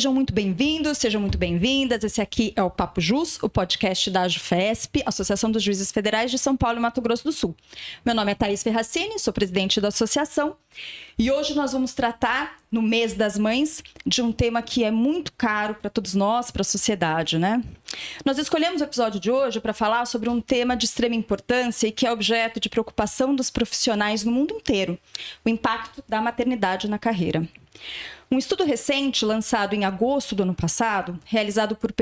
Sejam muito bem-vindos, sejam muito bem-vindas. Esse aqui é o Papo Jus, o podcast da AJUFESP, Associação dos Juízes Federais de São Paulo e Mato Grosso do Sul. Meu nome é Thaís Ferracini, sou presidente da associação. E hoje nós vamos tratar, no mês das mães, de um tema que é muito caro para todos nós, para a sociedade, né? Nós escolhemos o episódio de hoje para falar sobre um tema de extrema importância e que é objeto de preocupação dos profissionais no mundo inteiro: o impacto da maternidade na carreira. Um estudo recente, lançado em agosto do ano passado, realizado por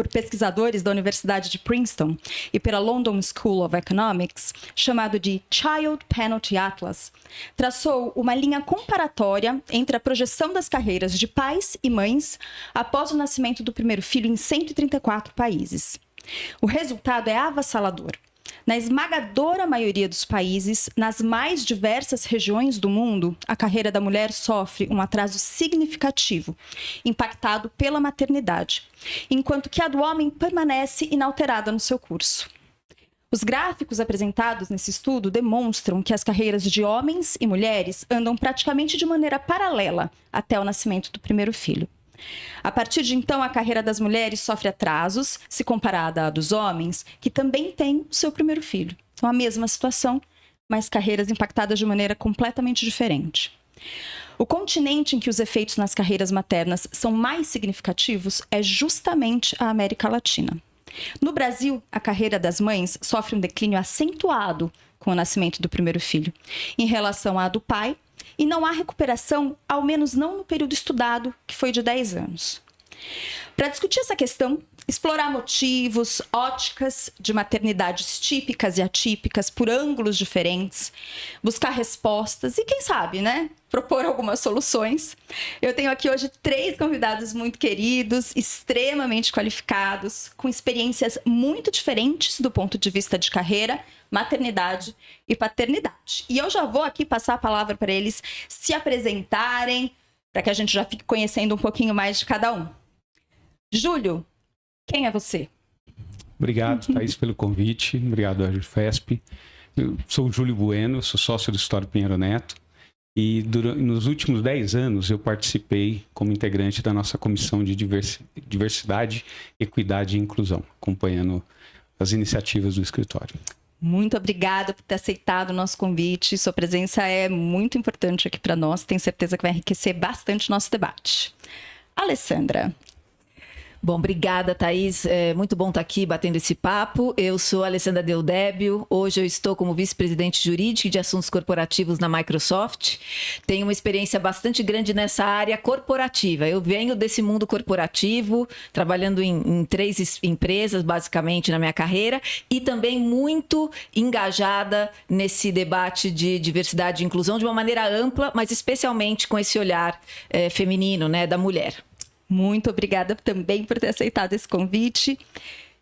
pesquisadores da Universidade de Princeton e pela London School of Economics, chamado de Child Penalty Atlas, traçou uma linha comparatória entre a projeção das carreiras de pais e mães após o nascimento do primeiro filho em 134 países. O resultado é avassalador. Na esmagadora maioria dos países, nas mais diversas regiões do mundo, a carreira da mulher sofre um atraso significativo, impactado pela maternidade, enquanto que a do homem permanece inalterada no seu curso. Os gráficos apresentados nesse estudo demonstram que as carreiras de homens e mulheres andam praticamente de maneira paralela até o nascimento do primeiro filho. A partir de então, a carreira das mulheres sofre atrasos, se comparada à dos homens, que também têm o seu primeiro filho. Então, a mesma situação, mas carreiras impactadas de maneira completamente diferente. O continente em que os efeitos nas carreiras maternas são mais significativos é justamente a América Latina. No Brasil, a carreira das mães sofre um declínio acentuado com o nascimento do primeiro filho, em relação à do pai, e não há recuperação, ao menos não no período estudado, que foi de 10 anos. Para discutir essa questão, explorar motivos, óticas de maternidades típicas e atípicas por ângulos diferentes, buscar respostas e, quem sabe, né, propor algumas soluções, eu tenho aqui hoje 3 convidados muito queridos, extremamente qualificados, com experiências muito diferentes do ponto de vista de carreira, maternidade e paternidade. E eu já vou aqui passar a palavra para eles se apresentarem, para que a gente já fique conhecendo um pouquinho mais de cada um. Júlio, quem é você? Obrigado, Thaís, pelo convite. Obrigado, AJUFESP. Eu sou o Júlio Bueno, sou sócio do Histórico Pinheiro Neto. E nos últimos 10 anos eu participei como integrante da nossa Comissão de Diversidade, Equidade e Inclusão, acompanhando as iniciativas do escritório. Muito obrigada por ter aceitado o nosso convite. Sua presença é muito importante aqui para nós. Tenho certeza que vai enriquecer bastante o nosso debate. Alessandra. Bom, obrigada, Thaís. É muito bom estar aqui batendo esse papo. Eu sou a Alessandra Deodébio. Hoje eu estou como vice-presidente jurídica de assuntos corporativos na Microsoft. Tenho uma experiência bastante grande nessa área corporativa. Eu venho desse mundo corporativo, trabalhando em 3 empresas, basicamente, na minha carreira, e também muito engajada nesse debate de diversidade e inclusão de uma maneira ampla, mas especialmente com esse olhar feminino, né, da mulher. Muito obrigada também por ter aceitado esse convite.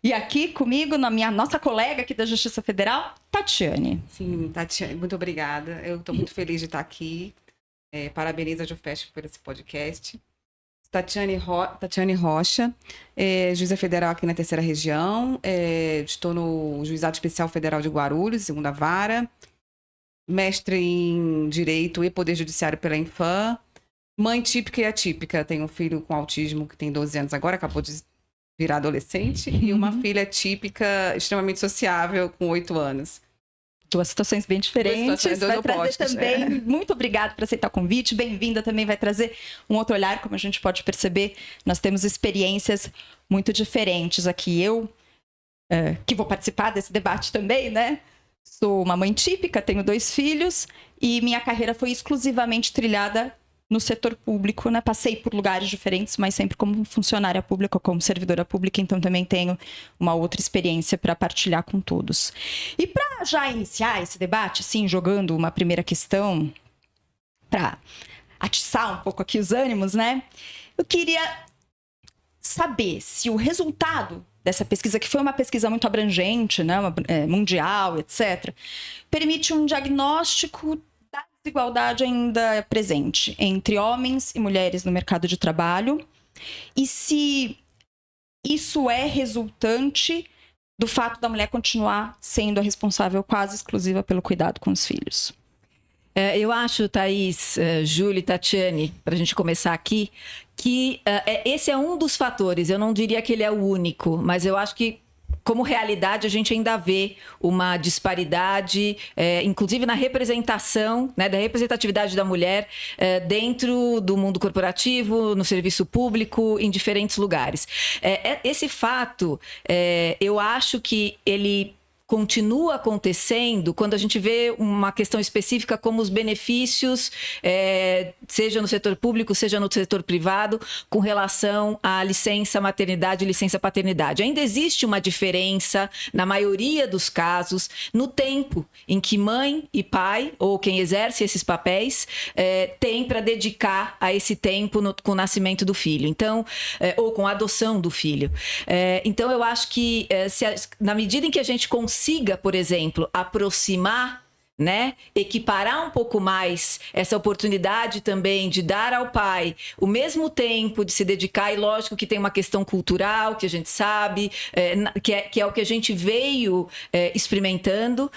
E aqui comigo, nossa colega aqui da Justiça Federal, Tatiane. Sim, Tatiane, muito obrigada. Eu estou muito feliz de estar aqui. Parabenizo a AJUFESP por esse podcast. Tatiane Rocha, juíza federal aqui na 3ª Região. Estou no Juizado Especial Federal de Guarulhos, 2ª Vara. Mestre em Direito e Poder Judiciário pela Infam. Mãe típica e atípica. Tenho um filho com autismo que tem 12 anos agora, acabou de virar adolescente. E uma filha típica, extremamente sociável, com 8 anos. 2 situações bem diferentes. Vai trazer opostos, também. Muito obrigada por aceitar o convite. Bem-vinda também. Vai trazer um outro olhar, como a gente pode perceber. Nós temos experiências muito diferentes aqui. Eu, que vou participar desse debate também, né? Sou uma mãe típica, tenho 2 filhos e minha carreira foi exclusivamente trilhada no setor público, né? Passei por lugares diferentes, mas sempre como funcionária pública, como servidora pública, então também tenho uma outra experiência para partilhar com todos. E para já iniciar esse debate, assim, jogando uma primeira questão, para atiçar um pouco aqui os ânimos, né? Eu queria saber se o resultado dessa pesquisa, que foi uma pesquisa muito abrangente, né? Mundial, etc., permite um diagnóstico desigualdade ainda presente entre homens e mulheres no mercado de trabalho e se isso é resultante do fato da mulher continuar sendo a responsável quase exclusiva pelo cuidado com os filhos. Eu acho, Thaís, Júlia e Tatiane, para a gente começar aqui, que esse é um dos fatores. Eu não diria que ele é o único, mas eu acho que, como realidade, a gente ainda vê uma disparidade, inclusive na representação, né, da representatividade da mulher dentro do mundo corporativo, no serviço público, em diferentes lugares. Esse fato, eu acho que ele continua acontecendo quando a gente vê uma questão específica como os benefícios, seja no setor público, seja no setor privado, com relação à licença maternidade e licença paternidade. Ainda existe uma diferença, na maioria dos casos, no tempo em que mãe e pai, ou quem exerce esses papéis, tem para dedicar a esse tempo com o nascimento do filho. Então, ou com a adoção do filho. Então, eu acho que na medida em que a gente consiga, por exemplo, aproximar, né, equiparar um pouco mais essa oportunidade também de dar ao pai o mesmo tempo de se dedicar, e lógico que tem uma questão cultural que a gente sabe, que é o que a gente veio experimentando,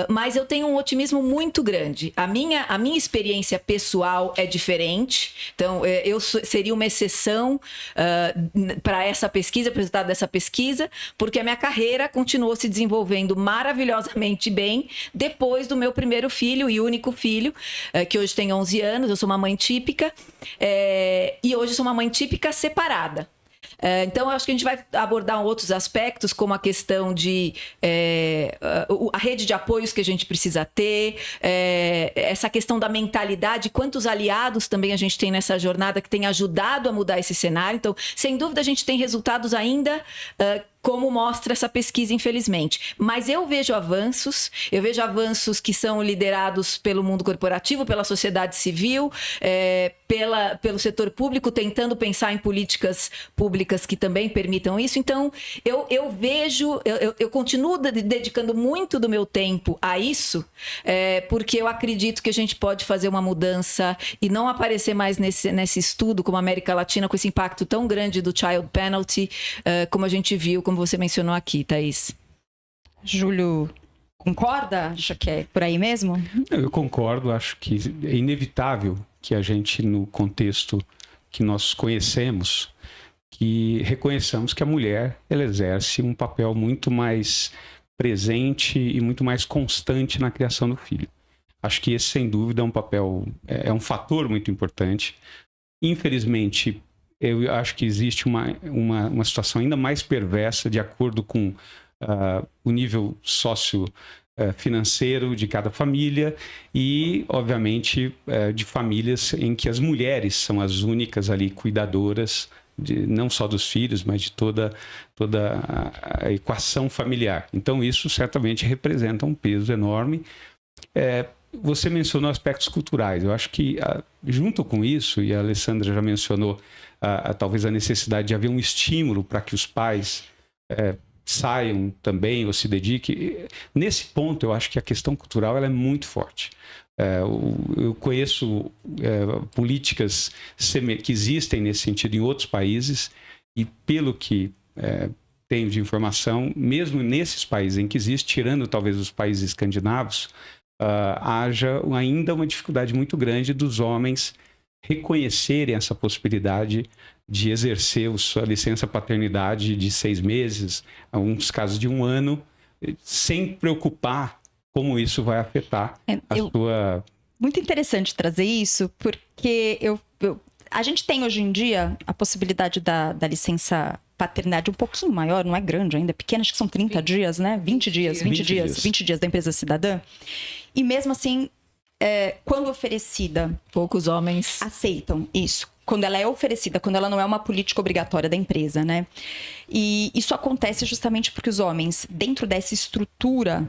mas eu tenho um otimismo muito grande. A minha experiência pessoal é diferente, então eu seria uma exceção para essa pesquisa, para o resultado dessa pesquisa, porque a minha carreira continuou se desenvolvendo maravilhosamente bem depois do meu primeiro filho e único filho, que hoje tem 11 anos. Eu sou uma mãe típica, e hoje sou uma mãe típica separada. Então, eu acho que a gente vai abordar outros aspectos, como a questão de a rede de apoios que a gente precisa ter, essa questão da mentalidade, quantos aliados também a gente tem nessa jornada que tem ajudado a mudar esse cenário. Então, sem dúvida, a gente tem resultados ainda como mostra essa pesquisa, infelizmente. Mas eu vejo avanços que são liderados pelo mundo corporativo, pela sociedade civil, pelo setor público, tentando pensar em políticas públicas que também permitam isso. Então, eu continuo dedicando muito do meu tempo a isso, porque eu acredito que a gente pode fazer uma mudança e não aparecer mais nesse estudo como a América Latina, com esse impacto tão grande do child penalty, como a gente viu, como você mencionou aqui, Thaís. Júlio, concorda? Acha que é por aí mesmo? Eu concordo, acho que é inevitável que a gente, no contexto que nós conhecemos, que reconheçamos que a mulher, ela exerce um papel muito mais presente e muito mais constante na criação do filho. Acho que esse, sem dúvida, é um papel, é um fator muito importante. Infelizmente, eu acho que existe uma situação ainda mais perversa de acordo com o nível financeiro de cada família e, obviamente, de famílias em que as mulheres são as únicas ali cuidadoras, não só dos filhos, mas de toda a equação familiar. Então, isso certamente representa um peso enorme. Você mencionou aspectos culturais. Eu acho que, junto com isso, e a Alessandra já mencionou, talvez a necessidade de haver um estímulo para que os pais saiam também ou se dediquem. Nesse ponto, eu acho que a questão cultural ela é muito forte. Eu conheço políticas que existem nesse sentido em outros países e, pelo que tenho de informação, mesmo nesses países em que existe, tirando talvez os países escandinavos, haja ainda uma dificuldade muito grande dos homens reconhecerem essa possibilidade de exercer a sua licença paternidade de 6 meses, alguns casos de 1 ano, sem preocupar como isso vai afetar a sua... Muito interessante trazer isso, porque a gente tem hoje em dia a possibilidade da licença paternidade um pouquinho maior, não é grande ainda, é pequena, acho que são 30 dias, né? 20 dias da empresa cidadã. E mesmo assim, quando oferecida... Poucos homens aceitam isso. Quando ela é oferecida, quando ela não é uma política obrigatória da empresa, né? E isso acontece justamente porque os homens, dentro dessa estrutura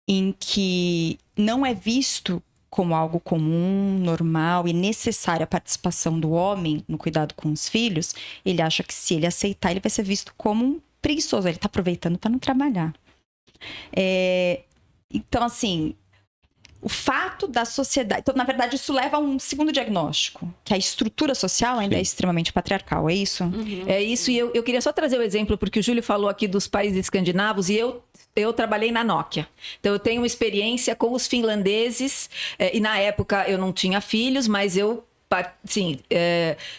em que não é visto como algo comum, normal e necessária a participação do homem no cuidado com os filhos, ele acha que se ele aceitar, ele vai ser visto como um preguiçoso. Ele está aproveitando para não trabalhar. Então, assim, o fato da sociedade... Então, na verdade, isso leva a um segundo diagnóstico, que a estrutura social ainda é extremamente patriarcal, é isso? É isso, e eu queria só trazer o exemplo, porque o Júlio falou aqui dos países escandinavos, e eu eu trabalhei na Nokia. Então, eu tenho uma experiência com os finlandeses. E na época eu não tinha filhos, mas eu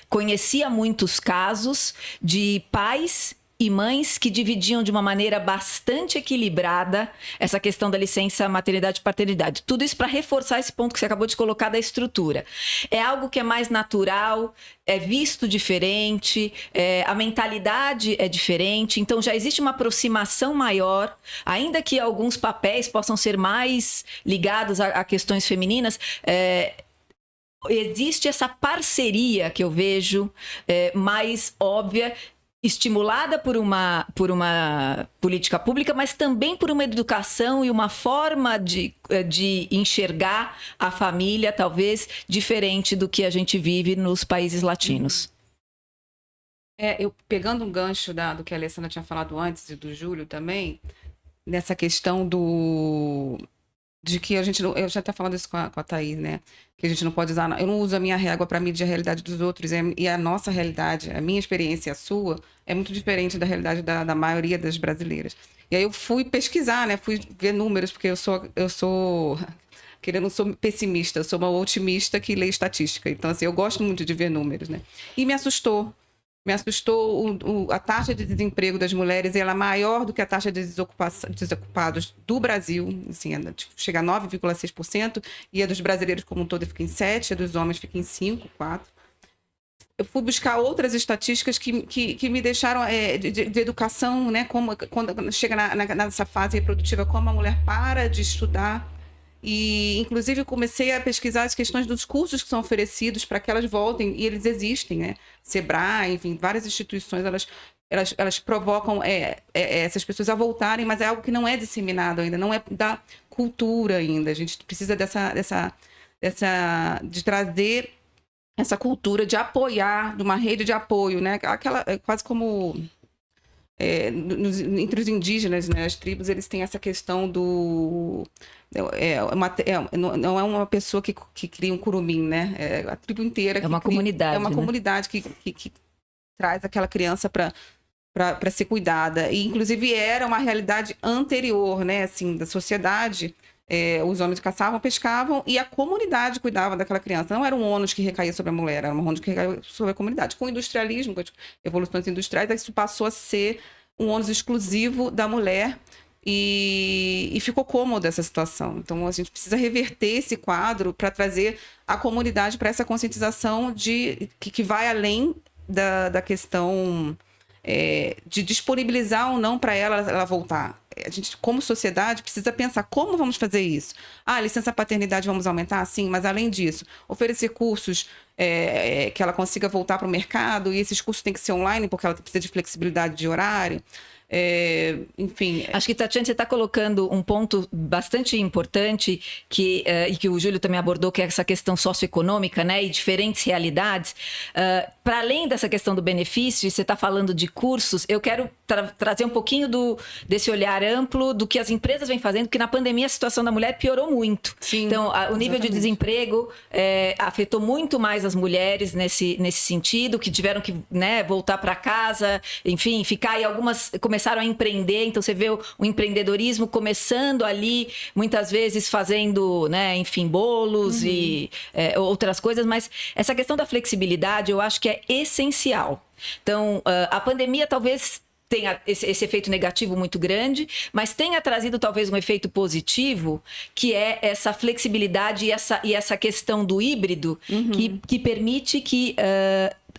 conhecia muitos casos de pais e mães que dividiam de uma maneira bastante equilibrada essa questão da licença maternidade e paternidade. Tudo isso para reforçar esse ponto que você acabou de colocar da estrutura. É algo que é mais natural, é visto diferente, a mentalidade é diferente, então já existe uma aproximação maior, ainda que alguns papéis possam ser mais ligados a questões femininas, existe essa parceria que eu vejo mais óbvia, estimulada por uma política pública, mas também por uma educação e uma forma de enxergar a família, talvez diferente do que a gente vive nos países latinos. Eu pegando um gancho do que a Alessandra tinha falado antes e do Júlio também, nessa questão de que a gente não, eu já até falando isso com a Thaís, né? Que a gente não pode usar, eu não uso a minha régua para medir a realidade dos outros, e a nossa realidade, a minha experiência e a sua, é muito diferente da realidade da maioria das brasileiras. E aí eu fui pesquisar, né? Fui ver números, porque eu sou pessimista, eu sou uma otimista que lê estatística. Então, assim, eu gosto muito de ver números, né? E me assustou a taxa de desemprego das mulheres, ela é maior do que a taxa de desocupados do Brasil, assim, chega a 9,6%, e a dos brasileiros como um todo fica em 7%, a dos homens fica em 5%, 4%. Eu fui buscar outras estatísticas que me deixaram de educação, né? Quando chega nessa fase reprodutiva, como a mulher para de estudar. E, inclusive, eu comecei a pesquisar as questões dos cursos que são oferecidos para que elas voltem, e eles existem, né? Sebrae, enfim, várias instituições, elas provocam essas pessoas a voltarem, mas é algo que não é disseminado ainda, não é da cultura ainda. A gente precisa de trazer essa cultura de apoiar, de uma rede de apoio, né? Quase como... entre os indígenas, né, as tribos, eles têm essa questão do... não é uma pessoa que cria um curumim, né? É a tribo inteira. É uma comunidade. É uma comunidade que traz aquela criança para ser cuidada. E, inclusive, era uma realidade anterior, né? Assim, da sociedade. Os homens caçavam, pescavam, e a comunidade cuidava daquela criança. Não era um ônus que recaía sobre a mulher, era um ônus que recaía sobre a comunidade. Com o industrialismo, com as evoluções industriais, isso passou a ser um ônus exclusivo da mulher, e ficou cômoda essa situação. Então, a gente precisa reverter esse quadro para trazer a comunidade para essa conscientização que vai além da questão de disponibilizar ou não para ela voltar. A gente, como sociedade, precisa pensar como vamos fazer isso. A licença paternidade vamos aumentar? Sim, mas além disso, oferecer cursos que ela consiga voltar para o mercado, e esses cursos têm que ser online, porque ela precisa de flexibilidade de horário. Enfim. Acho que, Tatiana, você está colocando um ponto bastante importante e que o Júlio também abordou, que é essa questão socioeconômica, né, e diferentes realidades. Para além dessa questão do benefício, você está falando de cursos, eu quero trazer um pouquinho desse olhar amplo do que as empresas vêm fazendo, porque na pandemia a situação da mulher piorou muito. Sim, então, o nível exatamente. de desemprego afetou muito mais as mulheres nesse sentido, que tiveram que, né, voltar para casa, enfim, ficar, e algumas começaram a empreender. Então você vê o empreendedorismo começando ali, muitas vezes fazendo, né, enfim, bolos e outras coisas, mas essa questão da flexibilidade eu acho que é essencial. Então, a pandemia talvez tenha esse efeito negativo muito grande, mas tenha trazido talvez um efeito positivo, que é essa flexibilidade e essa questão do híbrido, que permite que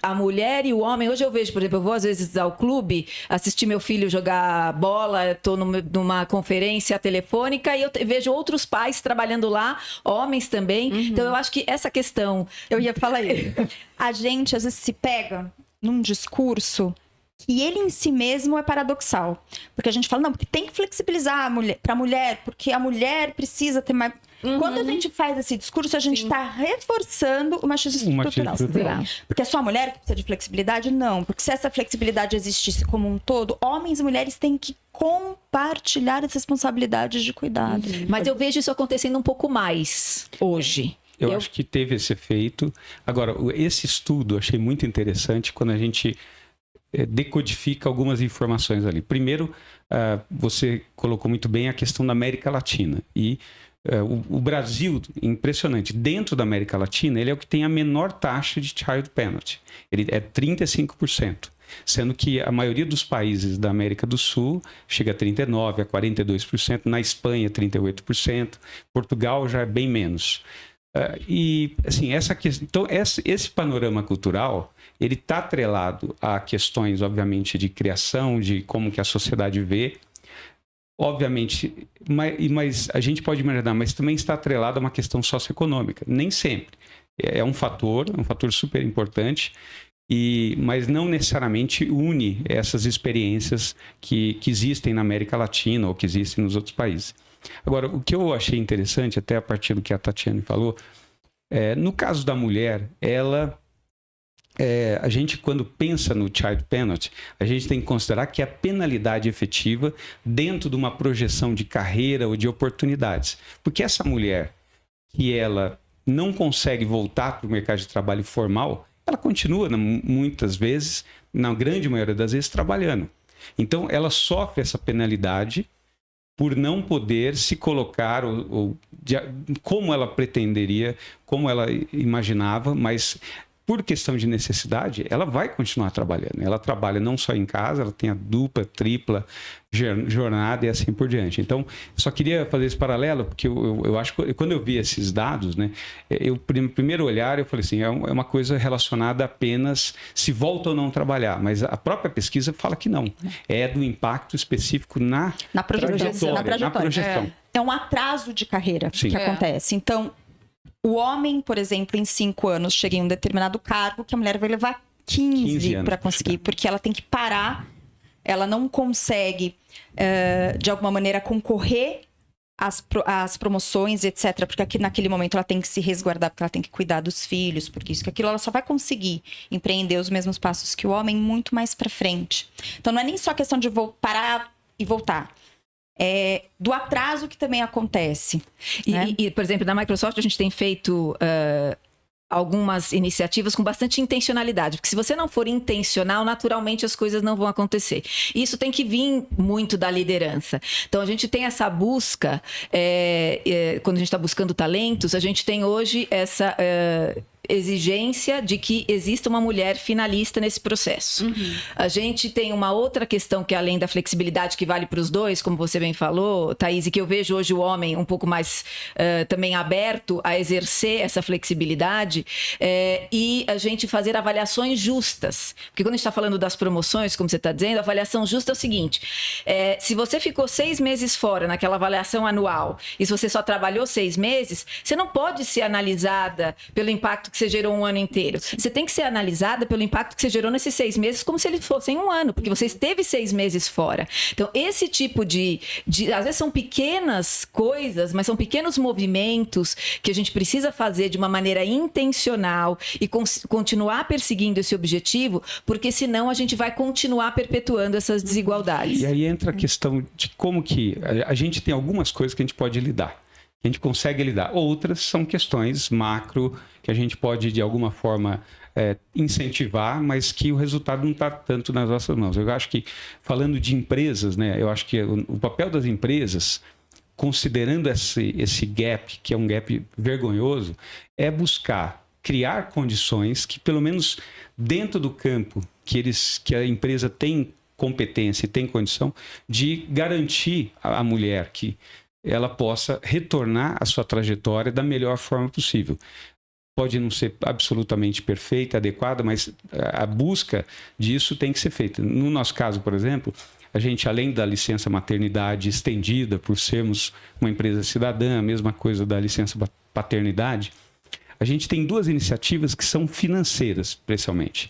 a mulher e o homem... Hoje eu vejo, por exemplo, eu vou às vezes ao clube assistir meu filho jogar bola, estou numa conferência telefônica, e eu vejo outros pais trabalhando lá, homens também. Então eu acho que essa questão... Eu ia falar isso. A gente às vezes se pega num discurso que ele em si mesmo é paradoxal. Porque a gente fala, não, porque tem que flexibilizar para a mulher, porque a mulher precisa ter mais... Quando a gente faz esse discurso, a gente está reforçando o machismo estrutural. Porque é só a mulher que precisa de flexibilidade? Não. Porque se essa flexibilidade existisse como um todo, homens e mulheres têm que compartilhar as responsabilidades de cuidado. Mas eu vejo isso acontecendo um pouco mais hoje. Eu acho que teve esse efeito. Agora, esse estudo eu achei muito interessante quando a gente decodifica algumas informações ali. Primeiro, você colocou muito bem a questão da América Latina. E o Brasil, impressionante, dentro da América Latina, ele é o que tem a menor taxa de child penalty. Ele é 35%. Sendo que a maioria dos países da América do Sul chega a 39%, a 42%, na Espanha 38%, Portugal já é bem menos. E, assim, então, esse panorama cultural, ele está atrelado a questões, obviamente, de criação, de como que a sociedade vê, obviamente, mas a gente pode imaginar, mas também está atrelado a uma questão socioeconômica, nem sempre. É um fator super importante, mas não necessariamente une essas experiências que existem na América Latina ou que existem nos outros países. Agora, o que eu achei interessante, até a partir do que a Tatiane falou, no caso da mulher, a gente, quando pensa no child penalty, a gente tem que considerar que é a penalidade efetiva dentro de uma projeção de carreira ou de oportunidades. Porque essa mulher que ela não consegue voltar para o mercado de trabalho formal, ela continua, muitas vezes, na grande maioria das vezes, trabalhando. Então, ela sofre essa penalidade por não poder se colocar como ela pretenderia, como ela imaginava, mas por questão de necessidade, ela vai continuar trabalhando. Ela trabalha não só em casa, ela tem a dupla, tripla jornada e assim por diante. Então, só queria fazer esse paralelo, porque eu acho que quando eu vi esses dados, né, no primeiro olhar, eu falei assim, é uma coisa relacionada apenas se volta ou não trabalhar, mas a própria pesquisa fala que não. É do impacto específico na trajetória. Na projeção. É um atraso de carreira que acontece. Então, o homem, por exemplo, em 5 anos chega em um determinado cargo que a mulher vai levar 15 para conseguir, porque ela tem que parar, ela não consegue, de alguma maneira, concorrer às promoções, etc. Porque aqui, naquele momento ela tem que se resguardar, porque ela tem que cuidar dos filhos, porque isso, que aquilo, ela só vai conseguir empreender os mesmos passos que o homem muito mais para frente. Então, não é nem só questão de parar e voltar. Do atraso que também acontece. E, por exemplo, na Microsoft a gente tem feito algumas iniciativas com bastante intencionalidade, porque se você não for intencional, naturalmente as coisas não vão acontecer. Isso tem que vir muito da liderança. Então a gente tem essa busca, quando a gente está buscando talentos, a gente tem hoje essa exigência de que exista uma mulher finalista nesse processo. Uhum. A gente tem uma outra questão que, além da flexibilidade que vale para os dois, como você bem falou, Thaís, e que eu vejo hoje o homem um pouco mais também aberto a exercer essa flexibilidade, e a gente fazer avaliações justas. Porque quando a gente está falando das promoções, como você está dizendo, a avaliação justa é o seguinte, se você ficou 6 meses fora naquela avaliação anual e se você só trabalhou 6 meses, você não pode ser analisada pelo impacto que você gerou um ano inteiro. Você tem que ser analisada pelo impacto que você gerou nesses 6 meses como se eles fossem um ano, porque você esteve 6 meses fora. Então, esse tipo de às vezes são pequenas coisas, mas são pequenos movimentos que a gente precisa fazer de uma maneira intencional e continuar perseguindo esse objetivo, porque senão a gente vai continuar perpetuando essas desigualdades. E aí entra a questão de como que a gente tem algumas coisas que a gente pode lidar. A gente consegue lidar. Outras são questões macro que a gente pode, de alguma forma, incentivar, mas que o resultado não está tanto nas nossas mãos. Eu acho que, falando de empresas, né, eu acho que o papel das empresas, considerando esse gap, que é um gap vergonhoso, é buscar criar condições que, pelo menos dentro do campo que a empresa tem competência e tem condição de garantir à mulher que ela possa retornar à sua trajetória da melhor forma possível. Pode não ser absolutamente perfeita, adequada, mas a busca disso tem que ser feita. No nosso caso, por exemplo, a gente, além da licença maternidade estendida por sermos uma empresa cidadã, a mesma coisa da licença paternidade, a gente tem 2 iniciativas que são financeiras, especialmente.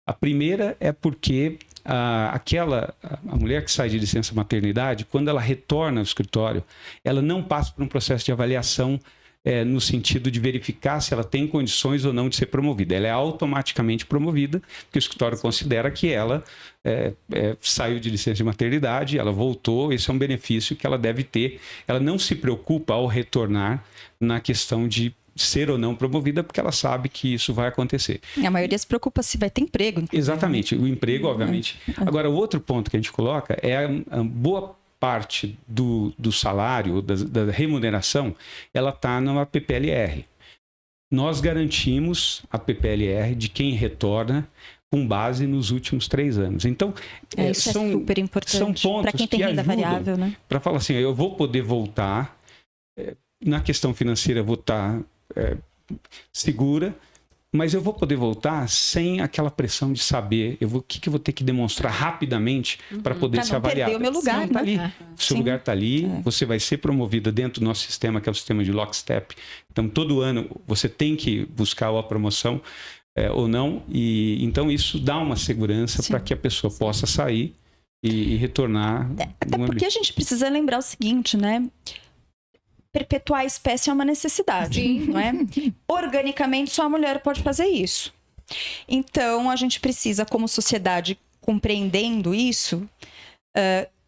A primeira é porque a mulher que sai de licença maternidade, quando ela retorna ao escritório, ela não passa por um processo de avaliação no sentido de verificar se ela tem condições ou não de ser promovida. Ela é automaticamente promovida, porque o escritório considera que ela saiu de licença de maternidade, ela voltou, esse é um benefício que ela deve ter. Ela não se preocupa ao retornar na questão de ser ou não promovida, porque ela sabe que isso vai acontecer. A maioria se preocupa se vai ter emprego. Exatamente, o emprego, obviamente. Agora, o outro ponto que a gente coloca é a boa parte do salário, da remuneração, ela está numa PPLR. Nós garantimos a PPLR de quem retorna com base nos últimos 3 anos. Então, isso é super importante. São pontos para quem tem renda variável, né? Para falar assim, eu vou poder voltar, na questão financeira eu vou estar segura, mas eu vou poder voltar sem aquela pressão de saber o que eu vou ter que demonstrar rapidamente para poder ser avaliado. Perder o meu lugar, tá ali. Seu Sim. lugar está ali, você vai ser promovida dentro do nosso sistema, que é o sistema de lockstep. Então, todo ano você tem que buscar a promoção ou não, e então isso dá uma segurança para que a pessoa possa sair e retornar. Até porque a gente precisa lembrar o seguinte, né? Perpetuar a espécie é uma necessidade, não é? Organicamente, só a mulher pode fazer isso. Então, a gente precisa, como sociedade, compreendendo isso,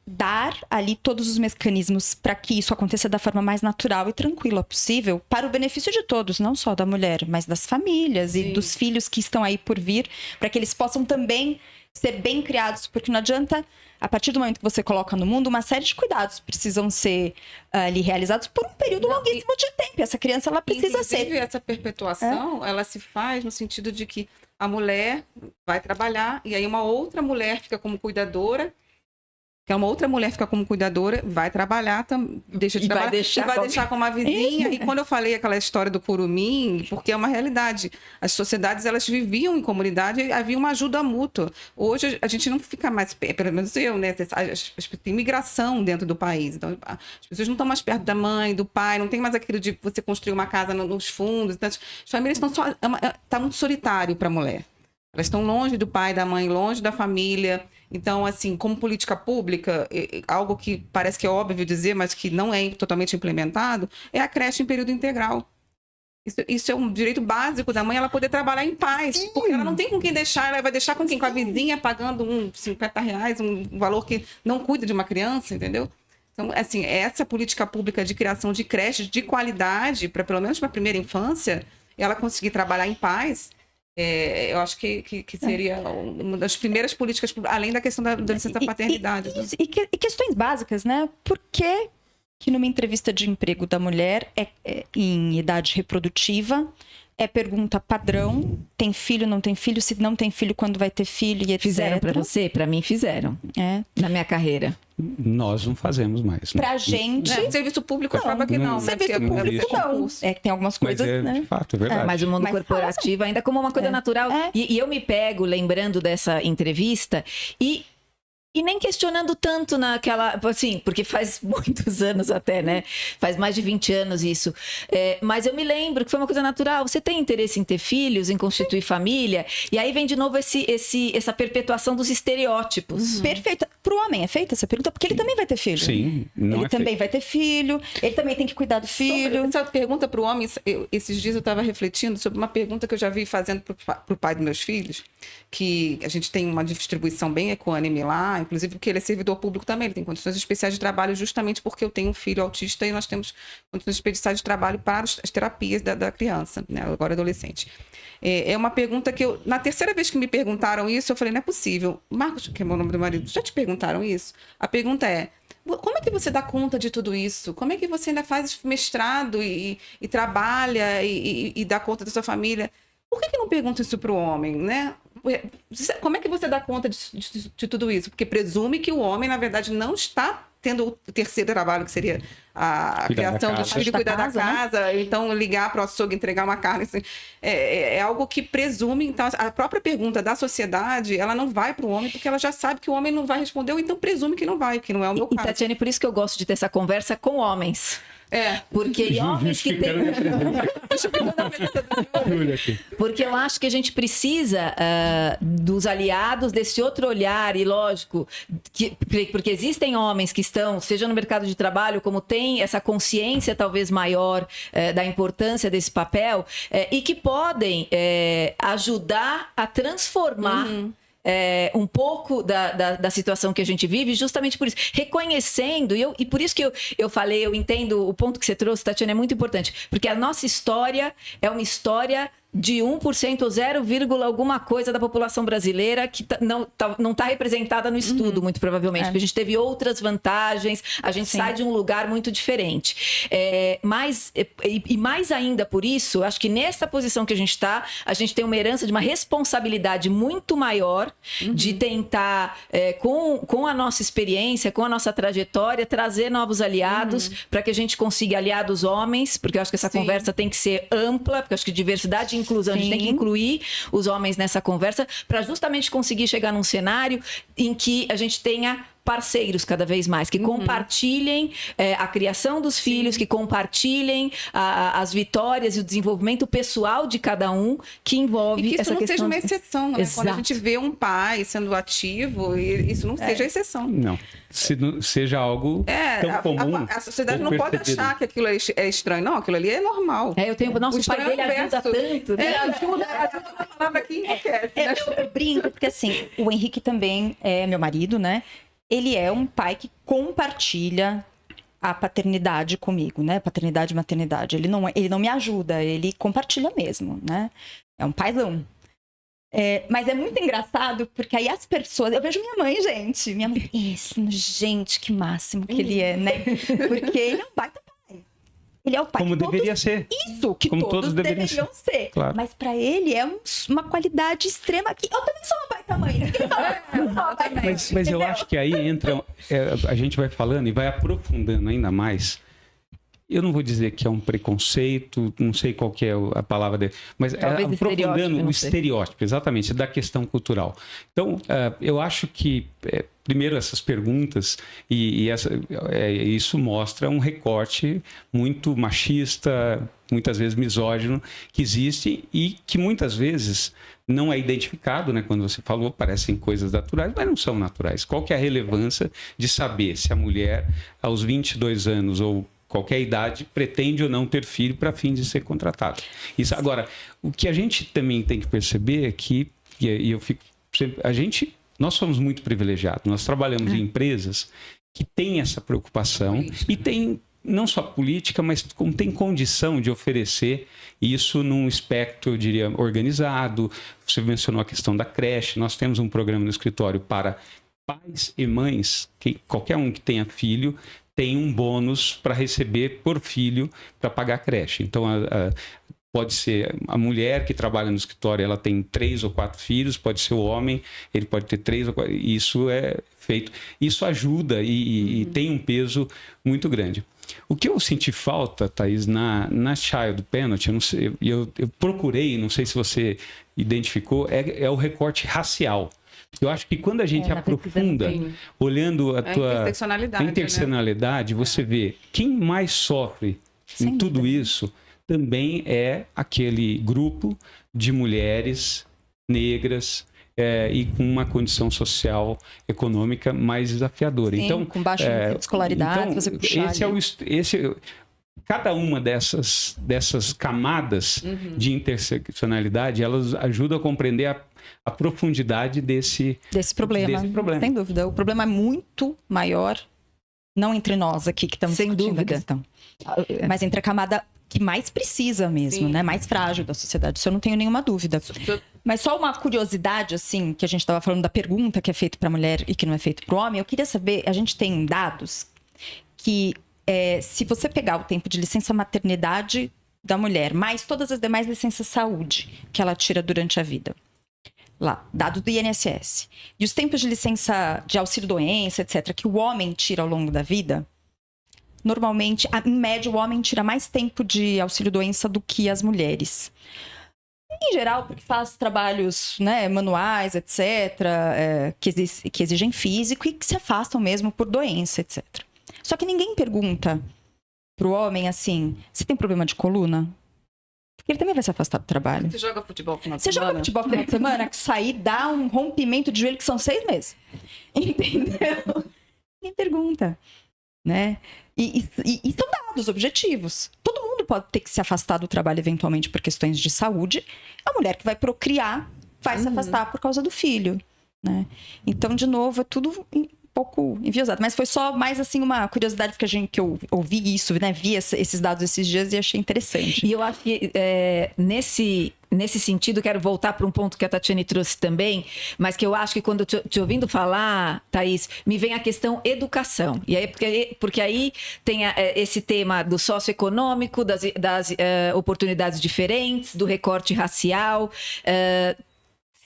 dar ali todos os mecanismos para que isso aconteça da forma mais natural e tranquila possível, para o benefício de todos, não só da mulher, mas das famílias e dos filhos que estão aí por vir, para que eles possam também ser bem criados, porque não adianta, a partir do momento que você coloca no mundo, uma série de cuidados precisam ser ali realizados por um período longuíssimo de tempo. Essa criança, ela precisa ser. Essa perpetuação, ela se faz no sentido de que a mulher vai trabalhar e aí uma outra mulher fica como cuidadora, vai trabalhar, deixa de trabalhar e vai deixar como uma vizinha. E quando eu falei aquela história do curumim, porque é uma realidade, as sociedades, elas viviam em comunidade e havia uma ajuda mútua. Hoje a gente não fica mais, pelo menos eu, né? Tem migração dentro do país, então as pessoas não estão mais perto da mãe, do pai, não tem mais aquilo de você construir uma casa nos fundos. Então, as famílias estão só, tá muito solitário para a mulher. Elas estão longe do pai, da mãe, longe da família. Então, assim, como política pública, algo que parece que é óbvio dizer, mas que não é totalmente implementado, é a creche em período integral. Isso é um direito básico da mãe, ela poder trabalhar em paz. Porque ela não tem com quem deixar, ela vai deixar com quem? Com a vizinha, pagando uns R$50, um valor que não cuida de uma criança, entendeu? Então, assim, essa política pública de criação de creches de qualidade, pelo menos para a primeira infância, ela conseguir trabalhar em paz... eu acho que seria uma das primeiras políticas, além da questão da licença paternidade. E questões básicas, né? Por que numa entrevista de emprego da mulher em idade reprodutiva é pergunta padrão, tem filho, não tem filho, se não tem filho, quando vai ter filho e etc. Fizeram para você? Para mim fizeram. Na minha carreira. Nós não fazemos mais. Pra gente... Serviço público acaba que não. Serviço público não. É que tem algumas coisas, né? De fato, é verdade. Mas o mundo corporativo ainda como uma coisa natural. E eu me pego lembrando dessa entrevista e nem questionando tanto naquela... Assim, porque faz muitos anos até, né? Faz mais de 20 anos isso. Mas eu me lembro que foi uma coisa natural. Você tem interesse em ter filhos, em constituir família? E aí vem de novo essa perpetuação dos estereótipos. Perfeito. Pro homem é feita essa pergunta, porque ele também vai ter filho. Sim. Ele também vai ter filho, ele também tem que cuidar do filho. Essa pergunta pro homem, esses dias eu estava refletindo sobre uma pergunta que eu já vi fazendo pro pai dos meus filhos, que a gente tem uma distribuição bem equânime lá, inclusive porque ele é servidor público também, ele tem condições especiais de trabalho justamente porque eu tenho um filho autista e nós temos condições especiais de trabalho para as terapias da criança, né, agora adolescente. É uma pergunta que na terceira vez que me perguntaram isso, eu falei, não é possível. Marcos, que é o nome do marido, já te perguntaram isso? A pergunta é, como é que você dá conta de tudo isso? Como é que você ainda faz mestrado e trabalha e dá conta da sua família? Por que não pergunta isso para o homem, né? Como é que você dá conta de tudo isso? Porque presume que o homem, na verdade, não está tendo o terceiro trabalho, que seria a criação dos filhos, cuidar da casa, então ligar para o açougue, entregar uma carne. Assim, é algo que presume, então, a própria pergunta da sociedade, ela não vai para o homem, porque ela já sabe que o homem não vai responder, ou então presume que não vai, que não é o meu caso. Tatiane, por isso que eu gosto de ter essa conversa com homens. Porque homens que têm... Porque eu acho que a gente precisa dos aliados, desse outro olhar, e lógico, porque existem homens que estão, seja no mercado de trabalho, como tem essa consciência talvez maior da importância desse papel, e que podem ajudar a transformar um pouco da situação que a gente vive, justamente por isso, reconhecendo, e por isso que eu falei, eu entendo o ponto que você trouxe, Tatiana, é muito importante, porque a nossa história é uma história de 1% ou 0, alguma coisa da população brasileira que não está representada no estudo, muito provavelmente, porque a gente teve outras vantagens, a gente sai de um lugar muito diferente. Mais ainda por isso, acho que nessa posição que a gente está, a gente tem uma herança de uma responsabilidade muito maior de tentar, com a nossa experiência, com a nossa trajetória, trazer novos aliados para que a gente consiga aliados homens, porque eu acho que essa conversa tem que ser ampla, porque eu acho que diversidade e inclusão, a gente tem que incluir os homens nessa conversa para justamente conseguir chegar num cenário em que a gente tenha parceiros cada vez mais, que compartilhem a criação dos filhos, que compartilhem as vitórias e o desenvolvimento pessoal de cada um, que envolve essa questão. E que isso não seja uma exceção, né? Exato. Quando a gente vê um pai sendo ativo, isso não seja exceção. Não. Se não seja algo tão comum. A sociedade não pode achar que aquilo é estranho. Não, aquilo ali é normal. Eu tenho... Nossa, o pai dele ajuda tanto. Né? Ajuda a palavra aqui enriquece. Eu brinco, porque assim, o Henrique também é meu marido, né? Ele é um pai que compartilha a paternidade comigo, né? Paternidade e maternidade. Ele não me ajuda, ele compartilha mesmo, né? É um paizão. Mas é muito engraçado, porque aí as pessoas... Eu vejo minha mãe, gente. Minha mãe, gente, que máximo que ele é, né? Porque ele é um baita pai. Ele é o pai como deveria ser. Isso, que como todos deveriam ser. Claro. Mas pra ele é uma qualidade extrema que eu também sou uma baita mãe. Mas eu acho que aí entra... a gente vai falando e vai aprofundando ainda mais. Eu não vou dizer que é um preconceito, não sei qual que é a palavra dele, mas aprofundando o estereótipo, exatamente, da questão cultural. Então, eu acho que, primeiro, essas perguntas, isso mostra um recorte muito machista, muitas vezes misógino, que existe e que muitas vezes não é identificado, né? Quando você falou, parecem coisas naturais, mas não são naturais. Qual que é a relevância de saber se a mulher, aos 22 anos ou qualquer idade, pretende ou não ter filho para fim de ser contratado? Isso. Agora, o que a gente também tem que perceber é que, nós somos muito privilegiados, nós trabalhamos em empresas que têm essa preocupação e tem não só política, mas tem condição de oferecer isso num espectro, eu diria, organizado. Você mencionou a questão da creche, nós temos um programa no escritório para pais e mães, qualquer um que tenha filho, tem um bônus para receber por filho para pagar a creche. Então, pode ser a mulher que trabalha no escritório, ela tem 3 ou 4 filhos, pode ser o homem, ele pode ter 3 ou 4. Isso é feito. Isso ajuda e tem um peso muito grande. O que eu senti falta, Thaís, na Child Penalty, eu procurei, não sei se você identificou, é o recorte racial. Eu acho que quando a gente aprofunda, olhando a tua interseccionalidade, você vê quem mais sofre em tudo isso também é aquele grupo de mulheres negras e com uma condição social, econômica mais desafiadora. Sim, então, com baixa escolaridade, você puxar cada uma dessas camadas de interseccionalidade, elas ajudam a compreender a profundidade desse problema. Sem dúvida. O problema é muito maior, não entre nós aqui que estamos discutindo a questão, mas entre a camada que mais precisa mesmo, né? Mais frágil da sociedade. Isso eu não tenho nenhuma dúvida. Mas só uma curiosidade, assim, que a gente estava falando da pergunta que é feita para a mulher e que não é feita para o homem. Eu queria saber, a gente tem dados que se você pegar o tempo de licença maternidade da mulher, mais todas as demais licenças saúde que ela tira durante a vida, lá, dados do INSS, e os tempos de licença de auxílio-doença, etc., que o homem tira ao longo da vida, normalmente, em média, o homem tira mais tempo de auxílio-doença do que as mulheres. Em geral, porque faz trabalhos, né, manuais, etc., que exigem físico e que se afastam mesmo por doença, etc. Só que ninguém pergunta pro homem assim, você tem problema de coluna? Porque ele também vai se afastar do trabalho. Você joga futebol no final de semana? Você joga futebol no final de semana, que sair dá um rompimento de joelho que são 6 meses. Entendeu? Ninguém pergunta, né? E são dados objetivos. Todo mundo pode ter que se afastar do trabalho eventualmente por questões de saúde. A mulher que vai procriar vai se afastar por causa do filho. né? Então, de novo, é tudo um pouco enviosado. Mas foi só mais, assim, uma curiosidade que eu ouvi isso, né? Vi esses dados esses dias e achei interessante. E eu acho que nesse sentido, quero voltar para um ponto que a Tatiane trouxe também, mas que eu acho que quando te ouvindo falar, Thaís, me vem a questão educação. E aí, porque aí tem esse tema do socioeconômico, das oportunidades diferentes, do recorte racial.